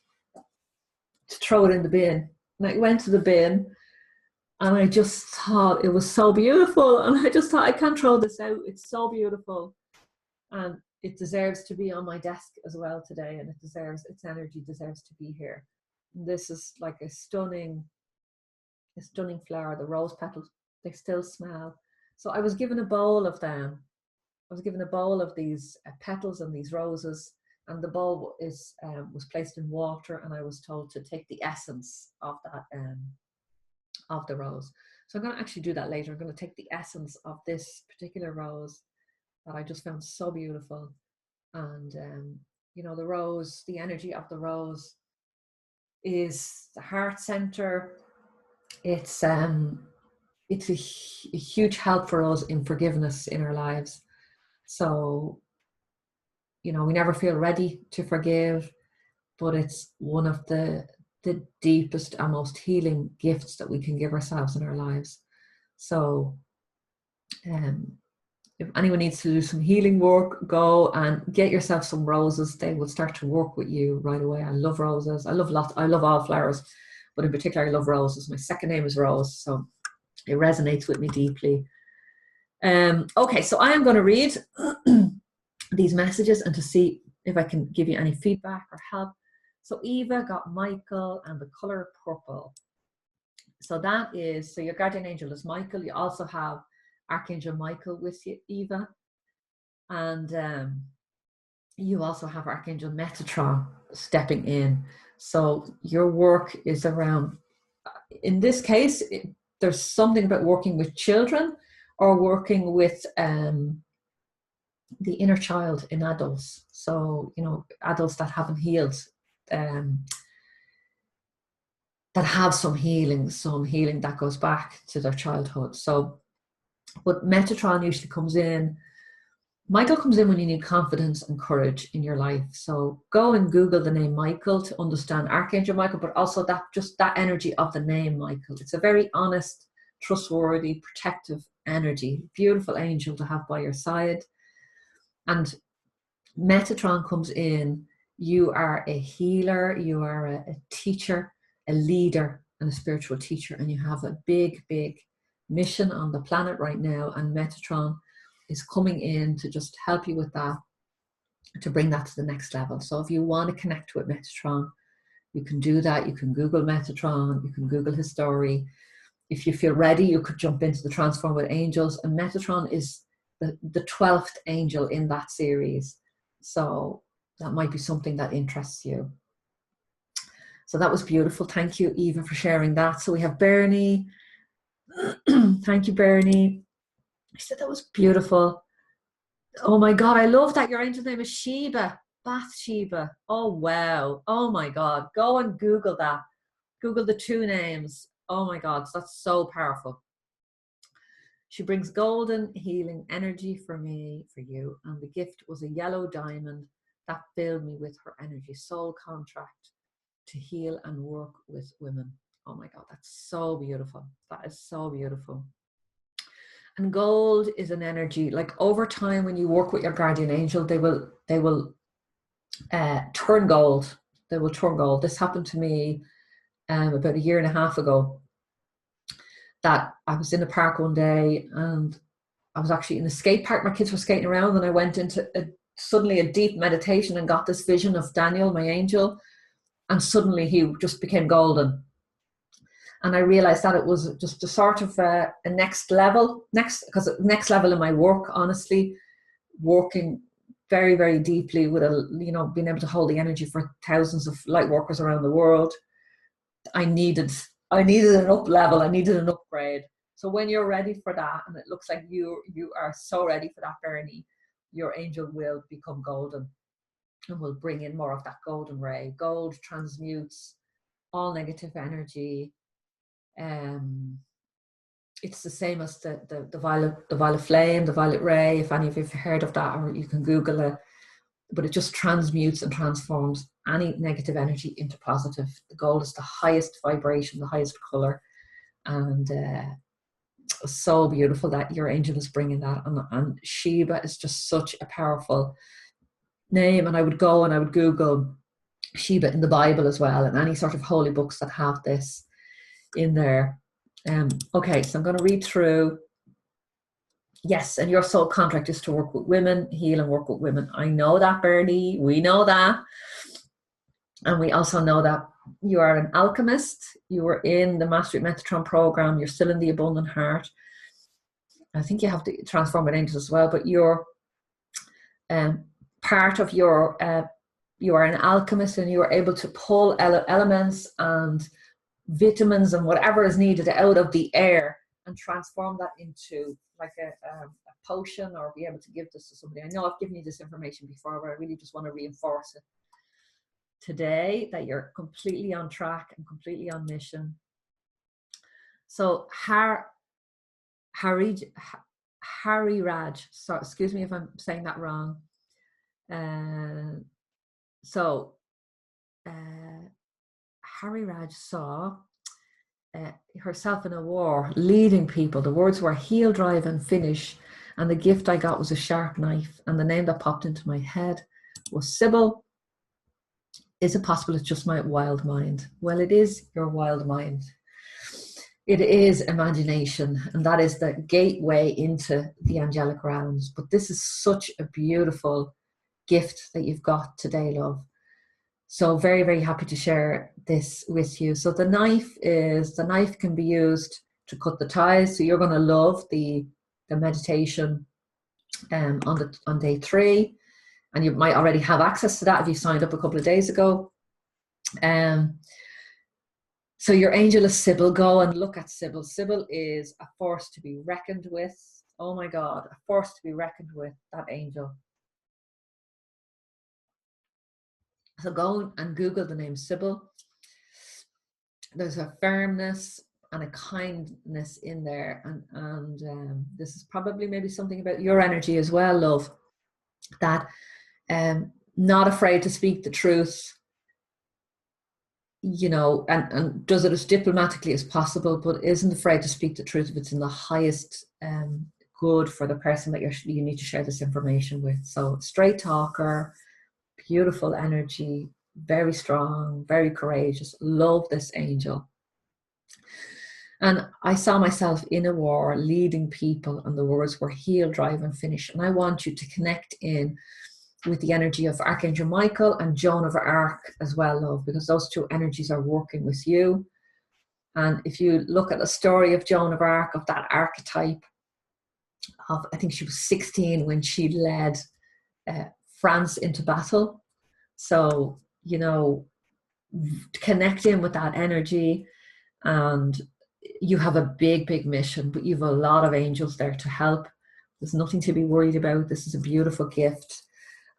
to throw it in the bin. And I went to the bin, and I just thought it was so beautiful, and I just thought, I can't throw this out. It's so beautiful, and it deserves to be on my desk as well today, and its energy deserves to be here. And this is like a stunning flower. The rose petals, they still smell. So I was given a bowl of them. I was given a bowl of these petals and these roses, and the bowl was placed in water, and I was told to take the essence of that of the rose. So I'm going to actually do that later. I'm going to take the essence of this particular rose that I just found so beautiful, and you know, the rose, the energy of the rose is the heart center. It's a huge help for us in forgiveness in our lives. So, you know, we never feel ready to forgive, but it's one of the deepest and most healing gifts that we can give ourselves in our lives. So if anyone needs to do some healing work, go and get yourself some roses. They will start to work with you right away. I love roses. I love all flowers, but in particular I love roses. My second name is Rose, so it resonates with me deeply. Okay, so I am going to read these messages and to see if I can give you any feedback or help. So Eva got Michael and the color purple. So that is, so your guardian angel is Michael. You also have Archangel Michael with you, Eva. And you also have Archangel Metatron stepping in. So your work is around, in this case, there's something about working with children or working with the inner child in adults. So, you know, adults that haven't healed that have some healing that goes back to their childhood. So, but Metatron usually comes in. Michael comes in when you need confidence and courage in your life. So go and Google the name Michael to understand Archangel Michael, but also that just that energy of the name Michael. It's a very honest, trustworthy, protective energy. Beautiful angel to have by your side. And Metatron comes in. You are a healer. You are a teacher, a leader, and a spiritual teacher. And you have a big, big mission on the planet right now. And Metatron is coming in to just help you with that, to bring that to the next level. So if you want to connect with Metatron, you can do that. You can Google Metatron, you can Google his story. If you feel ready, you could jump into the Transformative Angels, and Metatron is the 12th angel in that series. So that might be something that interests you. So that was beautiful. Thank you, Eva, for sharing that. So we have Bernie. Thank you, Bernie. I said that was beautiful. Oh my God, I love that your angel's name is Sheba, Bathsheba. Oh wow. Oh my God. Go and Google that. Google the two names. Oh my God, that's so powerful. She brings golden healing energy for me, for you. And the gift was a yellow diamond that filled me with her energy. Soul contract to heal and work with women. Oh my God, that's so beautiful. That is so beautiful. And gold is an energy, like over time when you work with your guardian angel, they will turn gold. They will turn gold. This happened to me about a year and a half ago, that I was in a park one day and I was actually in a skate park. My kids were skating around and I went into suddenly a deep meditation and got this vision of Daniel, my angel, and suddenly he just became golden. And I realized that it was just a sort of a next level in my work, honestly, working very, very deeply with being able to hold the energy for thousands of light workers around the world. I needed an up level. I needed an upgrade. So when you're ready for that, and it looks like you are so ready for that, Bernie, your angel will become golden and will bring in more of that golden ray. Gold transmutes all negative energy. It's the same as the violet flame, the violet ray, if any of you have heard of that, or you can Google it. But it just transmutes and transforms any negative energy into positive. The gold is the highest vibration, the highest color. And so beautiful that your angel is bringing that. And Sheba is just such a powerful name. And I would go and I would Google Sheba in the Bible as well, and any sort of holy books that have this in there. Okay, so I'm going to read through. Yes, and your soul contract is to work with women, heal and work with women. I know that, Bernie. We know that. And we also know that you are an alchemist. You were in the Mastery Metatron program. You're still in the Abundant Heart. I think you have to transform with angels as well, but you're part of your, you are an alchemist, and you are able to pull elements and vitamins and whatever is needed out of the air and transform that into like a potion, or be able to give this to somebody. I know I've given you this information before, but I really just want to reinforce it today, that you're completely on track and completely on mission. So Hari Raj, so excuse me if I'm saying that wrong. Hari Raj saw herself in a war, leading people. The words were heal, drive and finish. And the gift I got was a sharp knife. And the name that popped into my head was Sybil. Is it possible it's just my wild mind? Well, it is your wild mind. It is imagination, and that is the gateway into the angelic realms. But this is such a beautiful gift that you've got today, love. So very, very happy to share this with you. So the knife can be used to cut the ties. So you're going to love the meditation on day 3. And you might already have access to that if you signed up a couple of days ago. So your angel is Sybil. Go and look at Sybil. Sybil is a force to be reckoned with. Oh my God, a force to be reckoned with, that angel. So go and Google the name Sybil. There's a firmness and a kindness in there, and this is probably maybe something about your energy as well, love, that not afraid to speak the truth, you know, and does it as diplomatically as possible, but isn't afraid to speak the truth if it's in the highest good for the person that you need to share this information with. So straight talker, beautiful energy, very strong, very courageous. Love this angel. And I saw myself in a war leading people, and the words were heal, drive, and finish. And I want you to connect in with the energy of Archangel Michael and Joan of Arc as well, love, because those two energies are working with you. And if you look at the story of Joan of Arc, of that archetype of, I think she was 16 when she led France into battle. So, you know, connect in with that energy, and you have a big mission, but you have a lot of angels there to help. There's nothing to be worried about. This is a beautiful gift.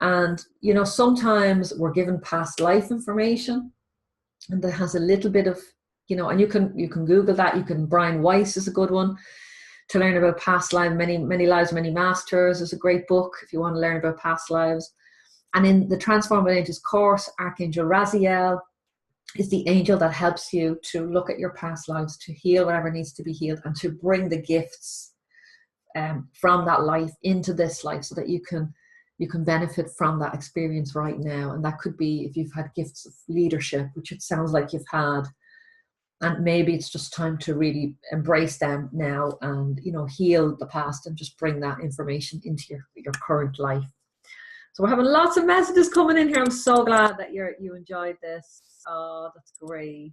And, you know, sometimes we're given past life information, and that has a little bit of, you know, and you can Google that. You can, Brian Weiss is a good one to learn about past lives. Many lives, many masters is a great book if you want to learn about past lives. And in the Transformative Angels course, Archangel Raziel is the angel that helps you to look at your past lives, to heal whatever needs to be healed, and to bring the gifts from that life into this life, so that you can benefit from that experience right now. And that could be if you've had gifts of leadership, which it sounds like you've had, and maybe it's just time to really embrace them now, and, you know, heal the past and just bring that information into your current life. So we're having lots of messages coming in here. I'm so glad that you enjoyed this. Oh, that's great.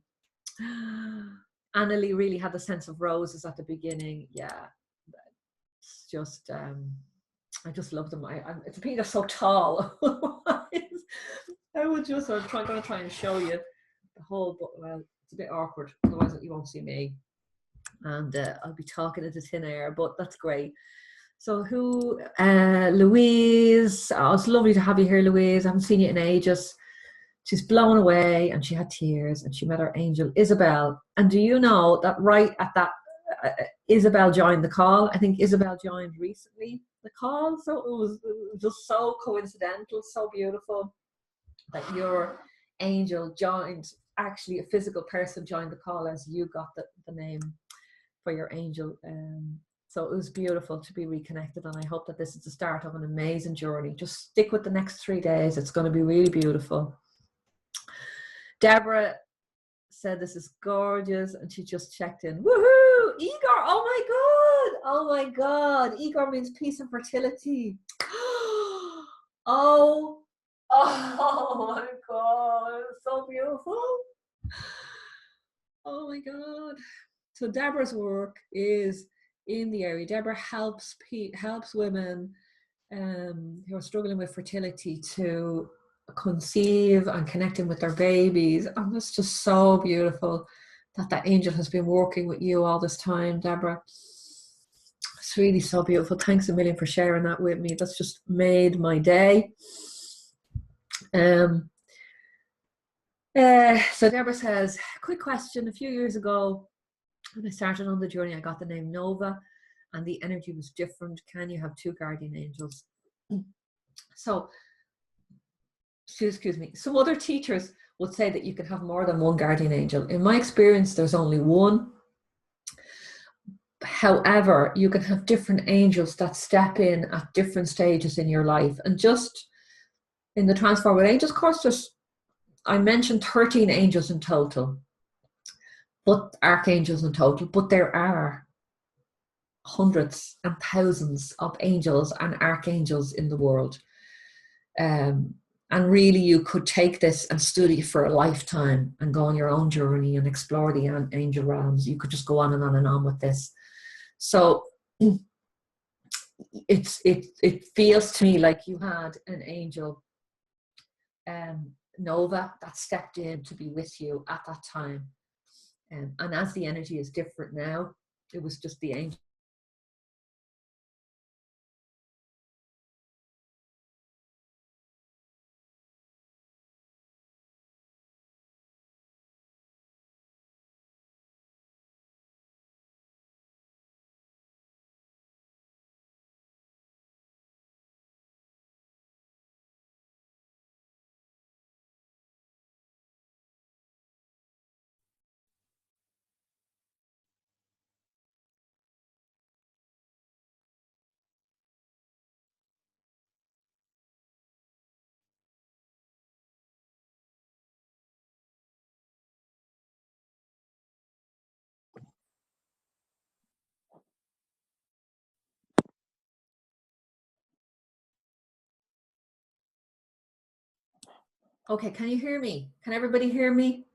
Annalie really had the sense of roses at the beginning. Yeah, it's just I just love them. It's being they're so tall. I was going to try and show you the whole book. Well, it's a bit awkward, otherwise you won't see me, and I'll be talking into thin air. But that's great. So Louise, oh, it's lovely to have you here, Louise. I haven't seen you in ages. She's blown away, and she had tears, and she met her angel, Isabel. And do you know that right at that, Isabel joined the call. I think Isabel joined recently the call. So it was just so coincidental, so beautiful that your angel joined, actually a physical person joined the call as you got the name for your angel. So it was beautiful to be reconnected, and I hope that this is the start of an amazing journey. Just stick with the next 3 days. It's going to be really beautiful. Deborah said this is gorgeous, and she just checked in. Woohoo! Igor, oh my God. Igor means peace and fertility. Oh my God, so beautiful. Oh my God. So Deborah's work is in the area. Deborah helps women who are struggling with fertility to conceive and connecting with their babies. And it's just so beautiful that angel has been working with you all this time, Deborah. It's really so beautiful. Thanks a million for sharing that with me. That's just made my day. So Deborah says, quick question. A few years ago, when I started on the journey, I got the name Nova, and the energy was different. Can you have 2 guardian angels? So, excuse me, some other teachers would say that you can have more than 1 guardian angel. In my experience, there's only 1. However, you can have different angels that step in at different stages in your life. And just in the Transformative Angels course, I mentioned 13 angels in total, but archangels in total, but there are hundreds and thousands of angels and archangels in the world. And really, you could take this and study for a lifetime and go on your own journey and explore the angel realms. You could just go on and on and on with this. So it feels to me like you had an angel, Nova, that stepped in to be with you at that time. And as the energy is different now, it was just the angel Okay, can you hear me? Can everybody hear me?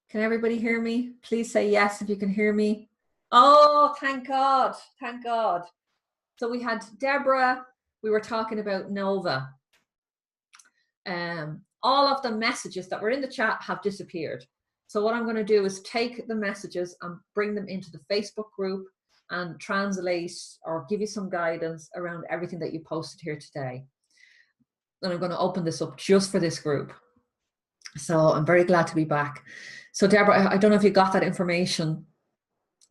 Can everybody hear me? Please say yes if you can hear me. Oh, thank God. Thank God. So we had Deborah. We were talking about Nova. All of the messages that were in the chat have disappeared. So what I'm going to do is take the messages and bring them into the Facebook group and translate or give you some guidance around everything that you posted here today. And I'm going to open this up just for this group. So I'm very glad to be back. So Deborah, I don't know if you got that information,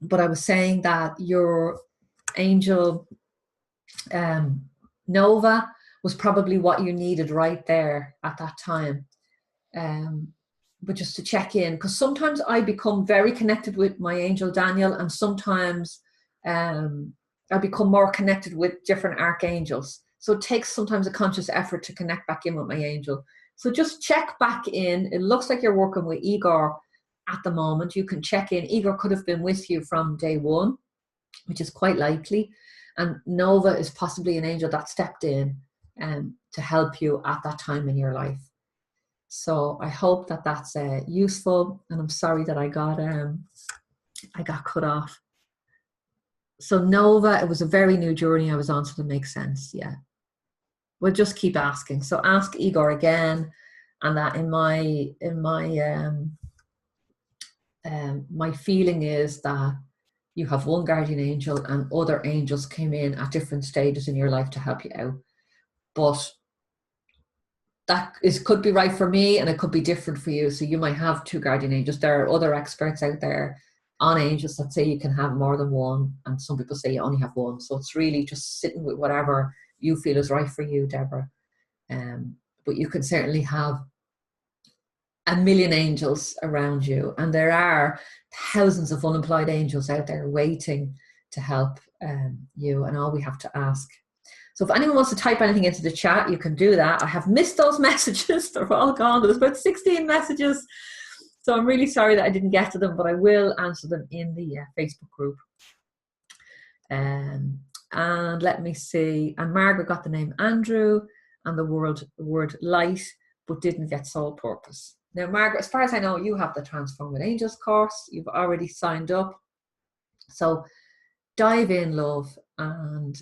but I was saying that your angel Nova was probably what you needed right there at that time. But just to check in, because sometimes I become very connected with my angel Daniel, and sometimes I become more connected with different archangels. So it takes sometimes a conscious effort to connect back in with my angel. So just check back in. It looks like you're working with Igor at the moment. You can check in. Igor could have been with you from day one, which is quite likely. And Nova is possibly an angel that stepped in to help you at that time in your life. So I hope that that's useful, and I'm sorry that I got cut off. So Nova, it was a very new journey I was on, so it makes sense. Yeah, we'll just keep asking. So ask Igor again, and that my feeling is that you have one guardian angel, and other angels came in at different stages in your life to help you out. But could be right for me, and it could be different for you. So you might have two guardian angels. There are other experts out there on angels that say you can have more than one, and some people say you only have one. So it's really just sitting with whatever you feel is right for you, Deborah. But you can certainly have a million angels around you, and there are thousands of unemployed angels out there waiting to help you, and all we have to ask. So if anyone wants to type anything into the chat, you can do that. I have missed those messages. They're all gone. There's about 16 messages. So I'm really sorry that I didn't get to them, but I will answer them in the Facebook group. And let me see. And Margaret got the name Andrew and the word light, but didn't get soul purpose. Now, Margaret, as far as I know, you have the Transformative Angels course. You've already signed up. So dive in, love, and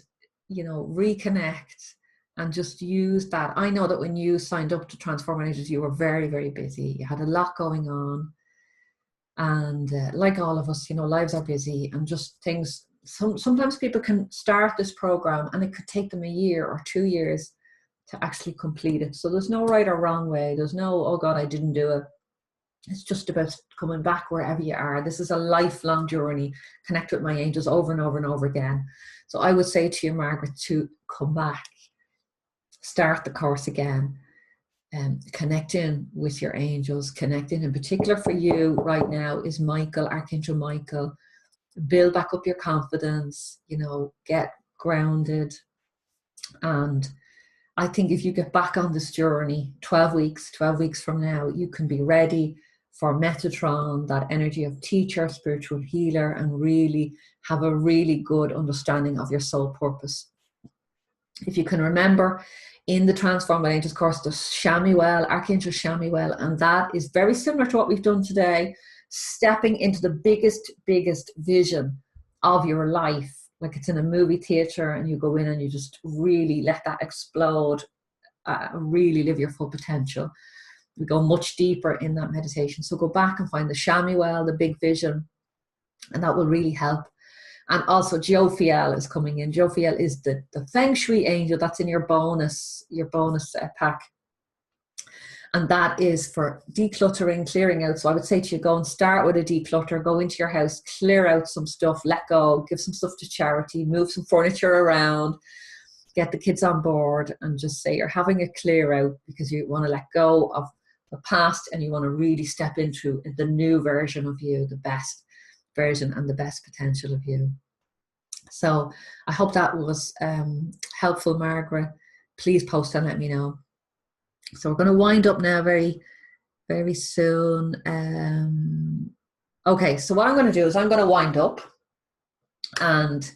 reconnect and just use that. I know that when you signed up to Transformative Angels, you were very, very busy. You had a lot going on. And like all of us, lives are busy, and just things, sometimes people can start this program and it could take them a year or 2 years to actually complete it. So there's no right or wrong way. There's no, oh God, I didn't do it. It's just about coming back wherever you are. This is a lifelong journey. Connect with my angels over and over and over again. So I would say to you, Margaret, to come back, start the course again, connect in with your angels. Connect in particular for you right now is Michael, Archangel Michael. Build back up your confidence, get grounded. And I think if you get back on this journey, 12 weeks from now, you can be ready for Metatron, that energy of teacher, spiritual healer, and really have a really good understanding of your soul purpose. If you can remember, in the Transformative Angels course, there's Shamuel, Archangel Shamuel, and that is very similar to what we've done today, stepping into the biggest vision of your life. Like it's in a movie theater, and you go in and you just really let that explode, really live your full potential. We go much deeper in that meditation. So go back and find the Shamuel, the big vision, and that will really help. And also Jophiel is coming in. Jophiel is the Feng Shui angel that's in your bonus pack. And that is for decluttering, clearing out. So I would say to you, go and start with a declutter, go into your house, clear out some stuff, let go, give some stuff to charity, move some furniture around, get the kids on board, and just say you're having a clear out because you want to let go of the past and you want to really step into the new version of you, the best version and the best potential of you. So I hope that was helpful, Margaret. Please post and let me know. So we're going to wind up now very, very soon. Okay, so what I'm going to do is I'm going to wind up, and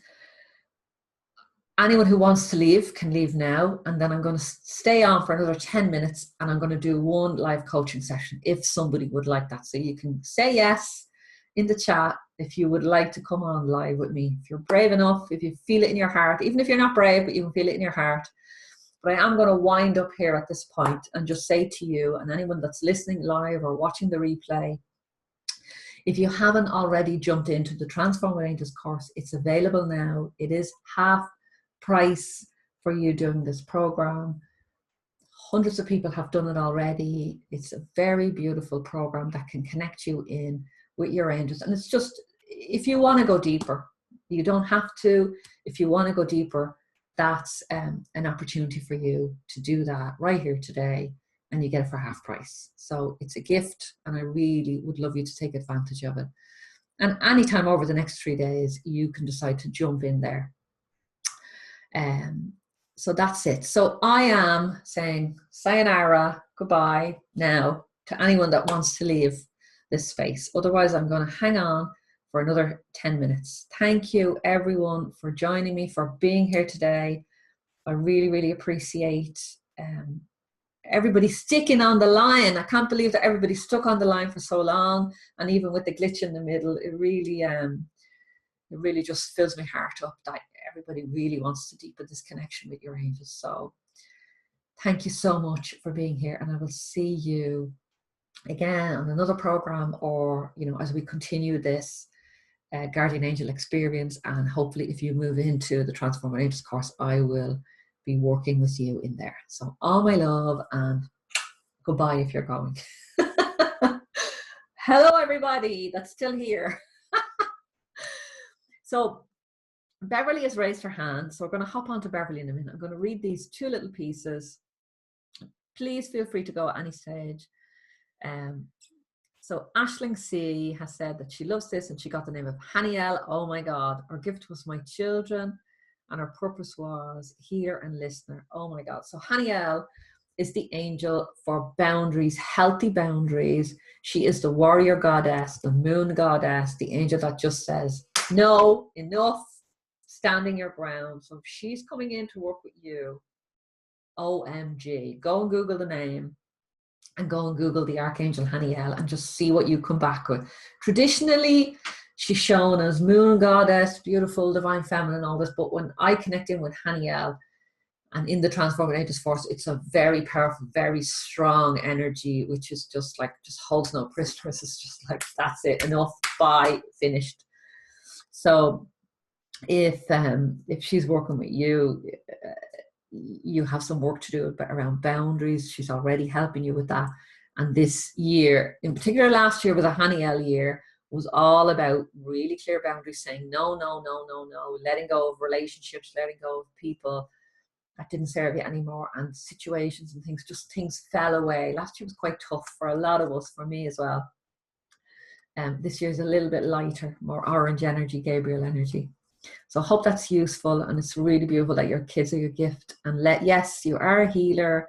anyone who wants to leave can leave now, and then I'm going to stay on for another 10 minutes, and I'm going to do one live coaching session if somebody would like that. So you can say yes in the chat if you would like to come on live with me. If you're brave enough, if you feel it in your heart, even if you're not brave, but you can feel it in your heart. But I am going to wind up here at this point and just say to you and anyone that's listening live or watching the replay, if you haven't already jumped into the Transformative Angels course, it's available now. It is half price for you doing this program. Hundreds of people have done it already. It's a very beautiful program that can connect you in with your angels. And it's just, if you want to go deeper, you don't have to. If you want to go deeper, that's an opportunity for you to do that right here today, and you get it for half price. So it's a gift, and I really would love you to take advantage of it. And anytime over the next 3 days, you can decide to jump in there. So that's it. So I am saying sayonara, goodbye now to anyone that wants to leave this space. Otherwise, I'm going to hang on for another 10 minutes. Thank you, everyone, for joining me, for being here today. I really, really appreciate everybody sticking on the line. I can't believe that everybody stuck on the line for so long. And even with the glitch in the middle, it really just fills my heart up that everybody really wants to deepen this connection with your angels. So thank you so much for being here, and I will see you again on another program, or as we continue this guardian angel experience. And hopefully if you move into the Transformative Angels course, I will be working with you in there. So all my love, and goodbye if you're going. Hello everybody that's still here. So Beverly has raised her hand, so we're going to hop on to Beverly in a minute. I'm going to read these 2 little pieces. Please feel free to go at any stage. So Aisling C has said that she loves this, and she got the name of Haniel. Oh my God, our gift was my children, and our purpose was healer and listener. Oh my God. So Haniel is the angel for boundaries, healthy boundaries. She is the warrior goddess, the moon goddess, the angel that just says, no, enough, standing your ground. So if she's coming in to work with you, OMG, go and Google the name, and go and Google the Archangel Haniel, and just see what you come back with. Traditionally, she's shown as moon goddess, beautiful, divine feminine, all this. But when I connect in with Haniel and in the Transformative Angels force, it's a very powerful, very strong energy, which is just holds no prisoners. It's just like, that's it, enough, bye, finished. So if she's working with you, you have some work to do around boundaries. She's already helping you with that. And this year, in particular last year was a Haniel year, was all about really clear boundaries, saying no, no, no, no, no, letting go of relationships, letting go of people that didn't serve you anymore, and situations and things fell away. Last year was quite tough for a lot of us, for me as well. This year's a little bit lighter, more orange energy, Gabriel energy. So I hope that's useful, and it's really beautiful that your kids are your gift. And yes, you are a healer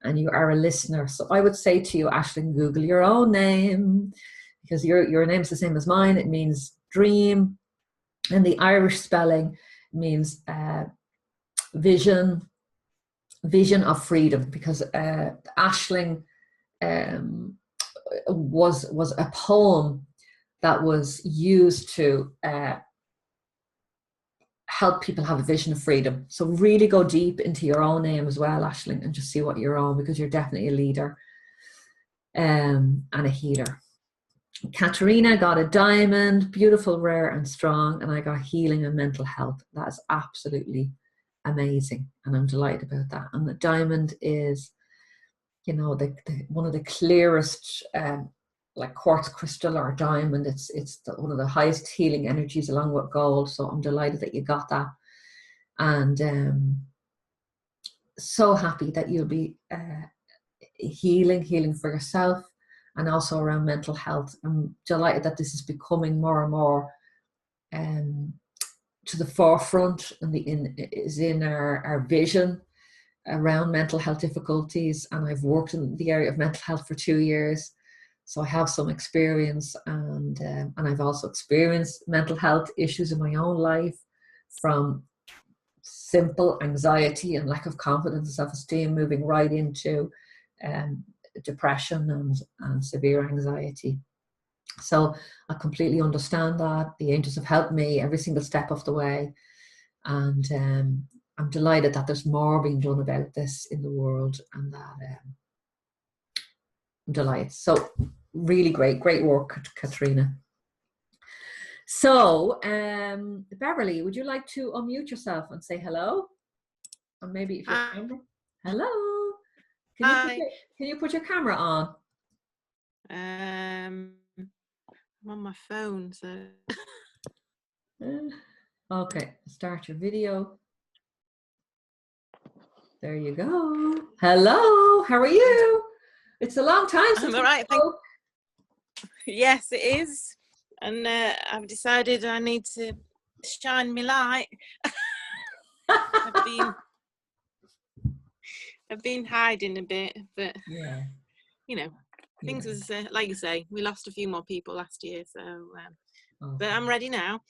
and you are a listener. So I would say to you, Aisling, Google your own name, because your name's the same as mine. It means dream, and the Irish spelling means vision of freedom, because Aisling was a poem that was used to help people have a vision of freedom. So really go deep into your own name as well, Aisling, and just see what you're on, because you're definitely a leader and a healer. Katerina got a diamond, beautiful, rare and strong, and I got healing and mental health. That is absolutely amazing, and I'm delighted about that. And the diamond is, one of the clearest like quartz crystal or diamond. It's one of the highest healing energies, along with gold. So I'm delighted that you got that, and so happy that you'll be healing for yourself, and also around mental health. I'm delighted that this is becoming more and more to the forefront, and is in our vision around mental health difficulties. And I've worked in the area of mental health for 2 years. So I have some experience, and I've also experienced mental health issues in my own life, from simple anxiety and lack of confidence and self-esteem, moving right into depression and severe anxiety. So I completely understand that. The angels have helped me every single step of the way. And I'm delighted that there's more being done about this in the world, and that I'm delighted. So really great work, Katrina. So Beverly, would you like to unmute yourself and say hello? Or maybe if your camera. Hello. Can you put your camera on? I'm on my phone, so. Okay, start your video. There you go. Hello, how are you? It's a long time since I'm all right, we spoke. Yes, it is. And I've decided I need to shine my light. I've been hiding a bit, but yeah, you know, things was like you say, we lost a few more people last year, so but I'm ready now.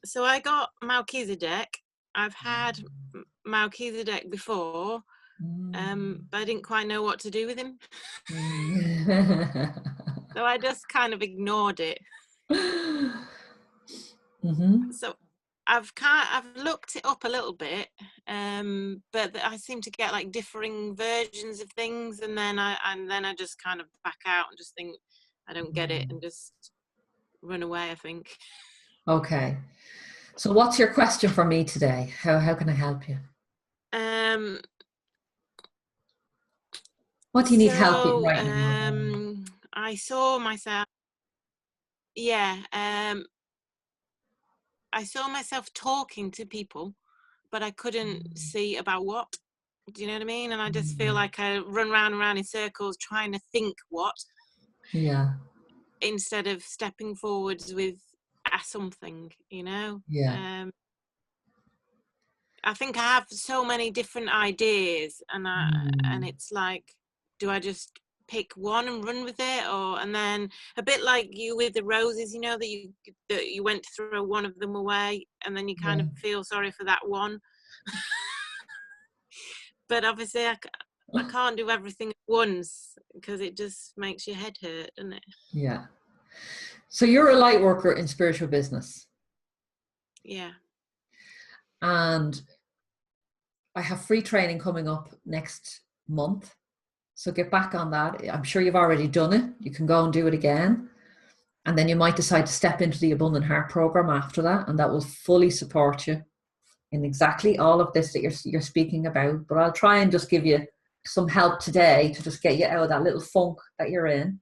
So I got Melchizedek. I've had Melchizedek before, but I didn't quite know what to do with him. So I just kind of ignored it. So I've looked it up a little bit, but I seem to get like differing versions of things, and then I just kind of back out and just think I don't get it and just run away, I think. Okay. So what's your question for me today? How can I help you? What do you need help with right now? I saw myself. Yeah. I saw myself talking to people, but I couldn't see about what. Do you know what I mean? And I just feel like I run round and round in circles trying to think what. Yeah. Instead of stepping forwards with something, you know? Yeah. I think I have so many different ideas, and it's like, do I just pick one and run with it, and then a bit like you with the roses, you know, that you went to throw one of them away, and then you kind of feel sorry for that one. But obviously, I can't do everything at once because it just makes your head hurt, doesn't it? Yeah. So you're a light worker in spiritual business. Yeah. And I have free training coming up next month. So get back on that. I'm sure you've already done it. You can go and do it again. And then you might decide to step into the Abundant Heart program after that. And that will fully support you in exactly all of this that you're speaking about. But I'll try and just give you some help today to just get you out of that little funk that you're in.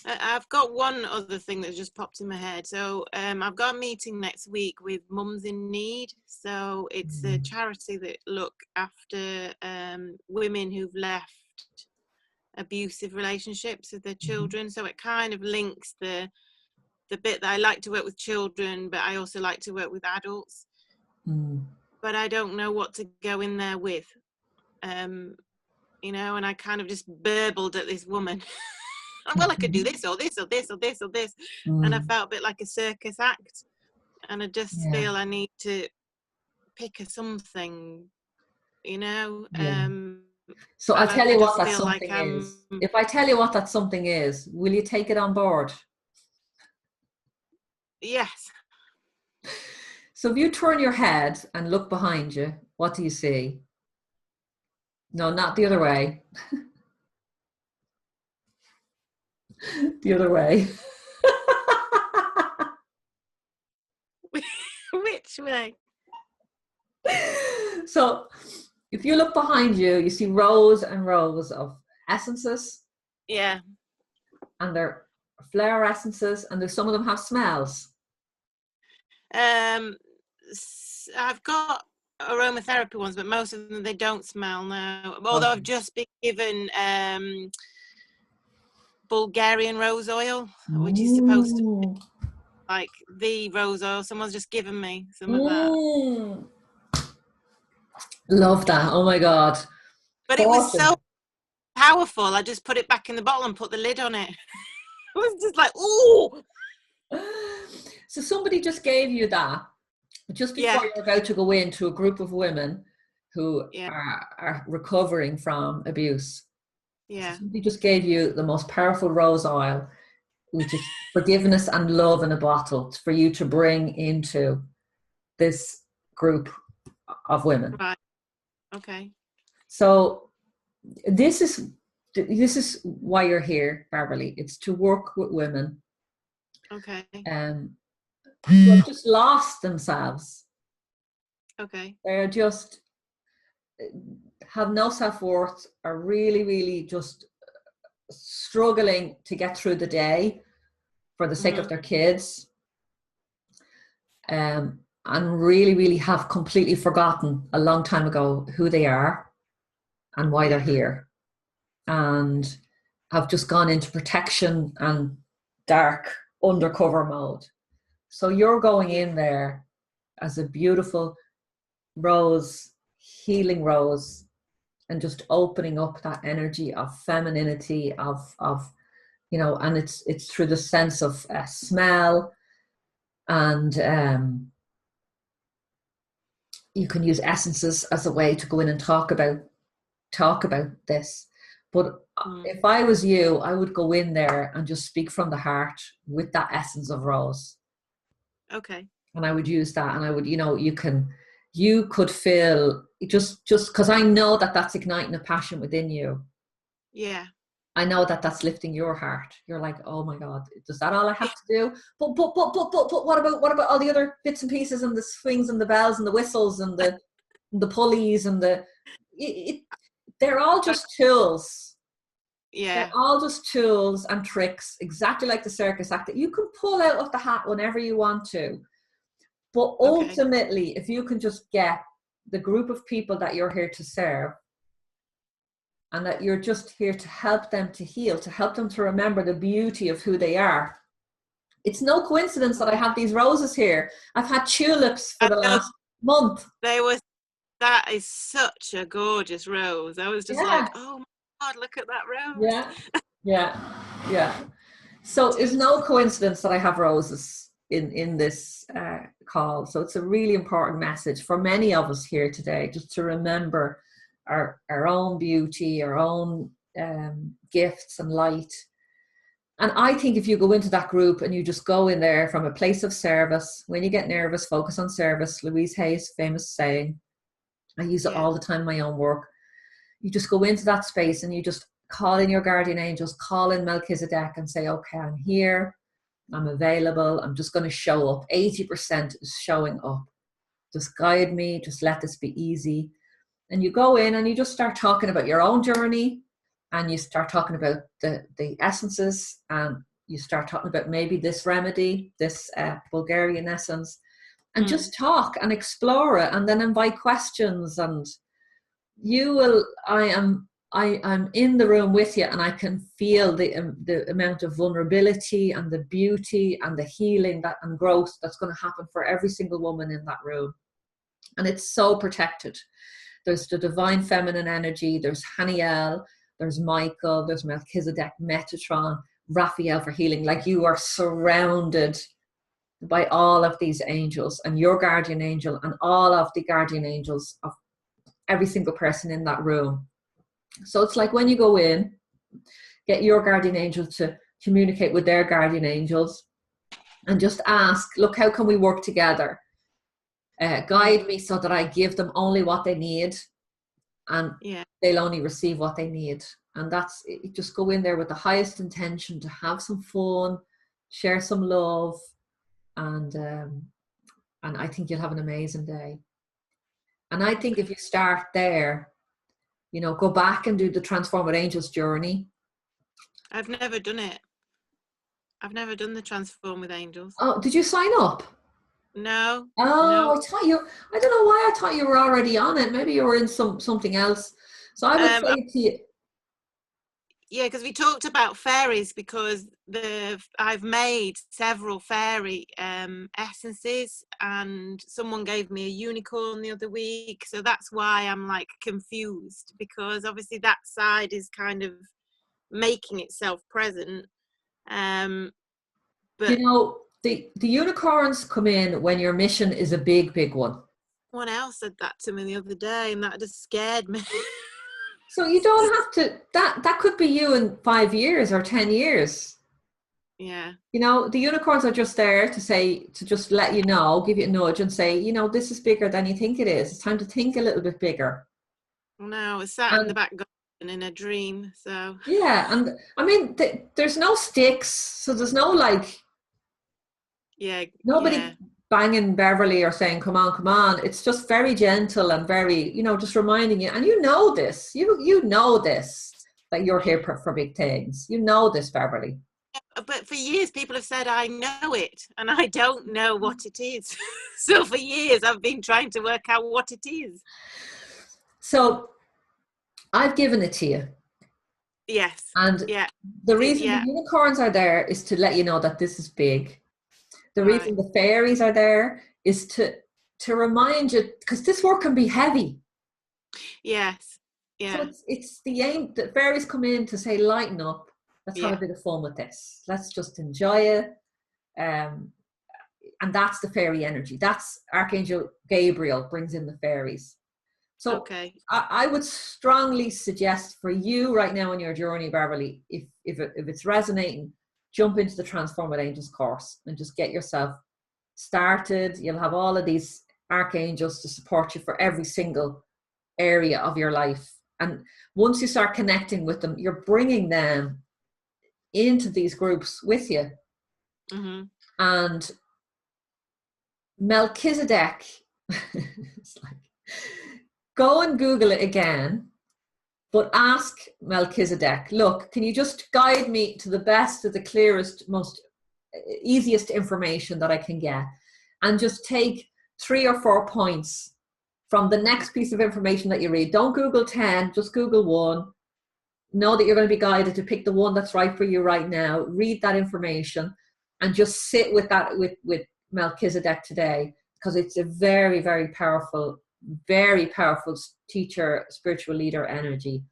I've got one other thing that just popped in my head. So I've got a meeting next week with Mums in Need. So it's a charity that look after women who've left abusive relationships with their children. So it kind of links the bit that I like to work with children, but I also like to work with adults. But I don't know what to go in there with, you know, and I kind of just burbled at this woman. Well, I could do this or this or this or this or this. And I felt a bit like a circus act. And I just feel I need to pick something, you know. So I'll tell you what that something is. If I tell you what that something is, will you take it on board? Yes. So if you turn your head and look behind you, what do you see? No, not the other way. The other way. Which way? So if you look behind you, you see rows and rows of essences. Yeah. And they're flower essences, and there's some of them have smells. I've got aromatherapy ones, but most of them, they don't smell now. Although I've just been given Bulgarian rose oil, which is supposed to be like the rose oil. Someone's just given me some of that. Love that. Oh my God. But it was so powerful. I just put it back in the bottle and put the lid on it. It was just like, ooh. So somebody just gave you that just before Yeah. you're about to go into a group of women who Yeah. are recovering from abuse. So Yeah. somebody just gave you the most powerful rose oil, which is forgiveness and love in a bottle for you to bring into this group of women. Right. Okay. So this is why you're here, Beverly. It's to work with women Okay. who have just lost themselves. Okay. They're just have no self-worth, are really, really just struggling to get through the day for the sake of their kids, and really, really have completely forgotten a long time ago who they are and why they're here, and have just gone into protection and dark undercover mode. So you're going in there as a beautiful rose, healing rose, and just opening up that energy of femininity, of and it's through the sense of smell, and you can use essences as a way to go in and talk about this. But if I was you, I would go in there and just speak from the heart with that essence of rose. Okay. And I would use that, and I would, you could feel just because I know that that's igniting a passion within you. Yeah. I know that that's lifting your heart. You're like, oh my God, is that all I have to do? But what about all the other bits and pieces and the swings and the bells and the whistles and the pulleys and they're all just tools. Yeah. They're all just tools and tricks, exactly like the circus act that you can pull out of the hat whenever you want to. But ultimately, if you can just get the group of people that you're here to serve, and that you're just here to help them to heal, to help them to remember the beauty of who they are. It's no coincidence that I have these roses here. I've had tulips for the last month. That is such a gorgeous rose. I was just like, oh my God, look at that rose. Yeah. So it's no coincidence that I have roses in this call. So it's a really important message for many of us here today, just to remember our own beauty, our own gifts and light. And I think if you go into that group and you just go in there from a place of service, when you get nervous, focus on service. Louise Hay's famous saying, I use it all the time in my own work. You just go into that space and you just call in your guardian angels, call in Melchizedek and say, okay, I'm here, I'm available, I'm just going to show up. 80% is showing up. Just guide me, just let this be easy. And you go in and you just start talking about your own journey, and you start talking about the essences, and you start talking about maybe this remedy, this Bulgarian essence, and just talk and explore it, and then invite questions. And I'm in the room with you, and I can feel the amount of vulnerability and the beauty and the healing and growth that's going to happen for every single woman in that room. And it's so protected. There's the divine feminine energy, there's Haniel, there's Michael, there's Melchizedek, Metatron, Raphael for healing. Like, you are surrounded by all of these angels, and your guardian angel and all of the guardian angels of every single person in that room. So it's like when you go in, get your guardian angel to communicate with their guardian angels and just ask, look, how can we work together? Guide me so that I give them only what they need, and they'll only receive what they need. And that's it. Just go in there with the highest intention to have some fun, share some love, and I think you'll have an amazing day. And I think if you start there, go back and do the Transformative Angels journey. I've never done it. I've never done the Transform with Angels. Oh, did you sign up? No. Oh, no. I thought I don't know why I thought you were already on it. Maybe you were in something else. So I would say to you. Yeah, because we talked about fairies, because I've made several fairy essences, and someone gave me a unicorn the other week. So that's why I'm like confused, because obviously that side is kind of making itself present. But The unicorns come in when your mission is a big one. Someone else said that to me the other day, and that just scared me. So you don't have to, that could be you in 5 years or 10 years. Yeah. You know, the unicorns are just there to say, to just let you know, give you a nudge and say, you know, this is bigger than you think it is. It's time to think a little bit bigger. No, I was sat in the And back garden in a dream, so. yeah, and I mean, there's no sticks, so there's no like, Yeah, nobody yeah. banging Beverly or saying, come on, come on. It's just very gentle and very, you know, just reminding you. And you know this, you know this, that you're here for big things. You know this, Beverly. But for years, people have said I know it, and I don't know what it is. So for years, I've been trying to work out what it is. So I've given it to you. Yes. And Yeah. the reason the Yeah. unicorns are there is to let you know that this is big. The Right. reason the fairies are there is to remind you, because this work can be heavy. Yes. So Yeah. it's the aim. The fairies come in to say, lighten up. Let's have a Yeah. bit of fun with this. Let's just enjoy it. Um, and that's the fairy energy. That's Archangel Gabriel brings in the fairies. So Okay. I would strongly suggest for you right now in your journey, Beverly, if it's resonating, jump into the Transformative Angels course and just get yourself started. You'll have all of these archangels to support you for every single area of your life. And once you start connecting with them, you're bringing them into these groups with you. Mm-hmm. And Melchizedek, it's like, go and Google it again, but ask Melchizedek, look, can you just guide me to the best, to the clearest, most easiest information that I can get? And just take 3 or 4 points from the next piece of information that you read. Don't Google 10, just Google 1. Know that you're going to be guided to pick the one that's right for you right now. Read that information and just sit with that, with Melchizedek today, because it's a very powerful teacher, spiritual leader energy.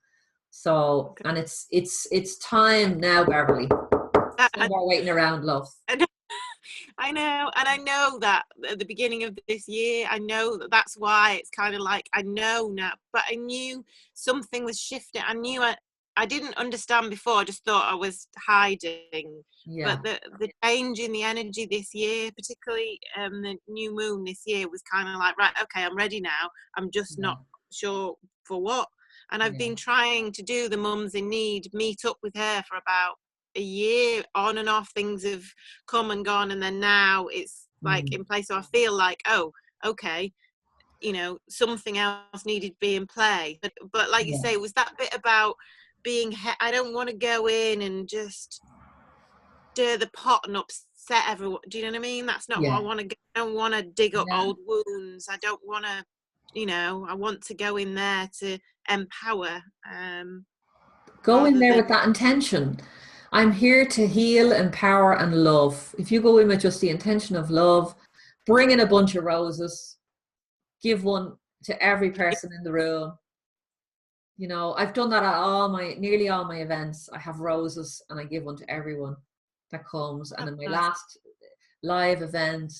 So, Okay. and it's time now, Beverly. No more waiting around, love. I know, and I know that at the beginning of this year, I know that that's why it's kind of like, I know now, but I knew something was shifting. I knew I didn't understand before. I just thought I was hiding. Yeah. But the change in the energy this year, particularly the new moon this year, was kind of like, right, okay, I'm ready now. I'm just Yeah. not sure for what. And I've Yeah. been trying to do the Mums in Need, meet up with her for about a year, on and off. Things have come and gone, and then now it's like in place. So I feel like, oh, okay, you know, something else needed to be in play. But like you Yeah. say, it was that bit about being I don't want to go in and just stir the pot and upset everyone. Do you know what I mean? That's not what I Yeah. want to. I don't want to dig up Yeah. old wounds. I don't want to, you know, I want to go in there to empower, Go in rather there than. with that intention. I'm here to heal, empower, and love. If you go in with just the intention of love, bring in a bunch of roses, give one to every person in the room. You know, I've done that at nearly all my events. I have roses and I give one to everyone that comes. And in my Nice. last live event,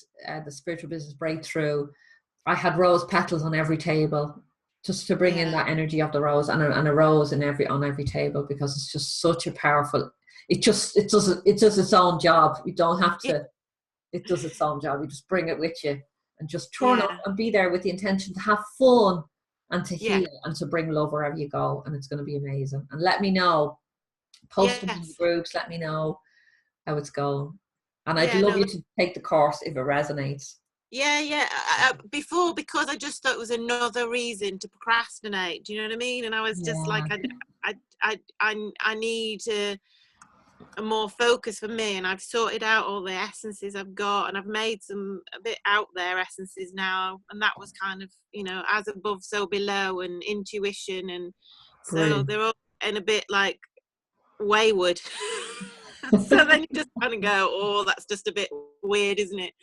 the Spiritual Business Breakthrough, I had rose petals on every table, just to bring in Yeah. that energy of the rose, and a rose on every table, because it's just such a powerful. It does its own job. You don't have to. It does its own job. You just bring it with you and just turn up Yeah. and be there with the intention to have fun and to Yeah. heal and to bring love wherever you go. And it's going to be amazing. And let me know. Post them in the Yes. groups. Let me know how it's going. And I'd Yeah. love No. you to take the course if it resonates. Yeah. Yeah. Before, because I just thought it was another reason to procrastinate. Do you know what I mean? And I was just like, Yeah. I need a more focus for me, and I've sorted out all the essences I've got, and I've made some a bit out there essences now, and that was kind of, you know, as above so below, and intuition, and so Brilliant. they're all in a bit like wayward. So then you just kind of go, oh, that's just a bit weird, isn't it?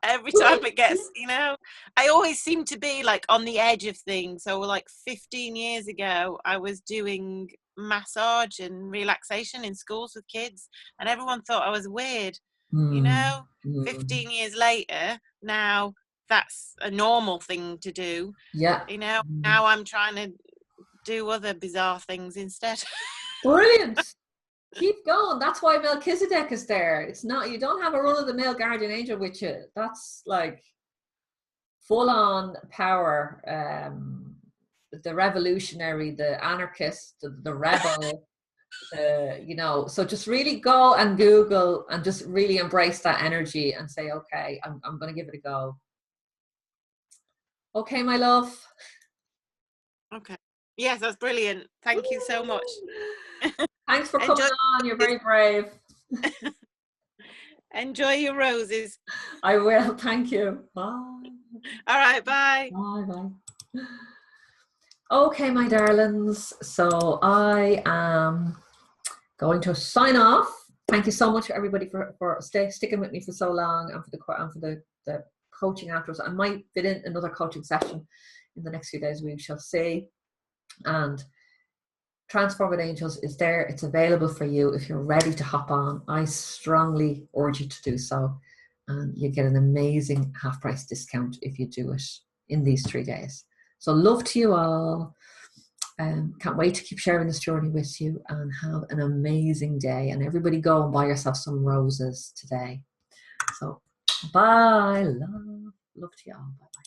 Every time it gets, you know, I always seem to be like on the edge of things. So like 15 years ago, I was doing massage and relaxation in schools with kids, and everyone thought I was weird. You Mm, know, 15 years later, now that's a normal thing to do. yeah. You know, now I'm trying to do other bizarre things instead. Brilliant. Keep going. That's why Melchizedek is there. It's not, you don't have a run-of-the-mill guardian angel with you. That's like full-on power. The revolutionary, the anarchist, the rebel. You know, so just really go and Google and just really embrace that energy and say, okay, I'm going to give it a go. Okay, my love. Okay. Yes, that's brilliant. Thank you so much. Thanks for coming on. You're very brave. Enjoy your roses. I will. Thank you. Bye. All right. Bye. Bye. Bye. Okay, my darlings. So I am going to sign off. Thank you so much, everybody, for sticking with me for so long, and for the coaching afterwards. I might fit in another coaching session in the next few days. We shall see. And Transformative Angels is there. It's available for you if you're ready to hop on. I strongly urge you to do so, and you get an amazing half-price discount if you do it in these 3 days. So love to you all. Can't wait to keep sharing this journey with you, and have an amazing day. And everybody go and buy yourself some roses today. So bye. Love to you all. Bye bye.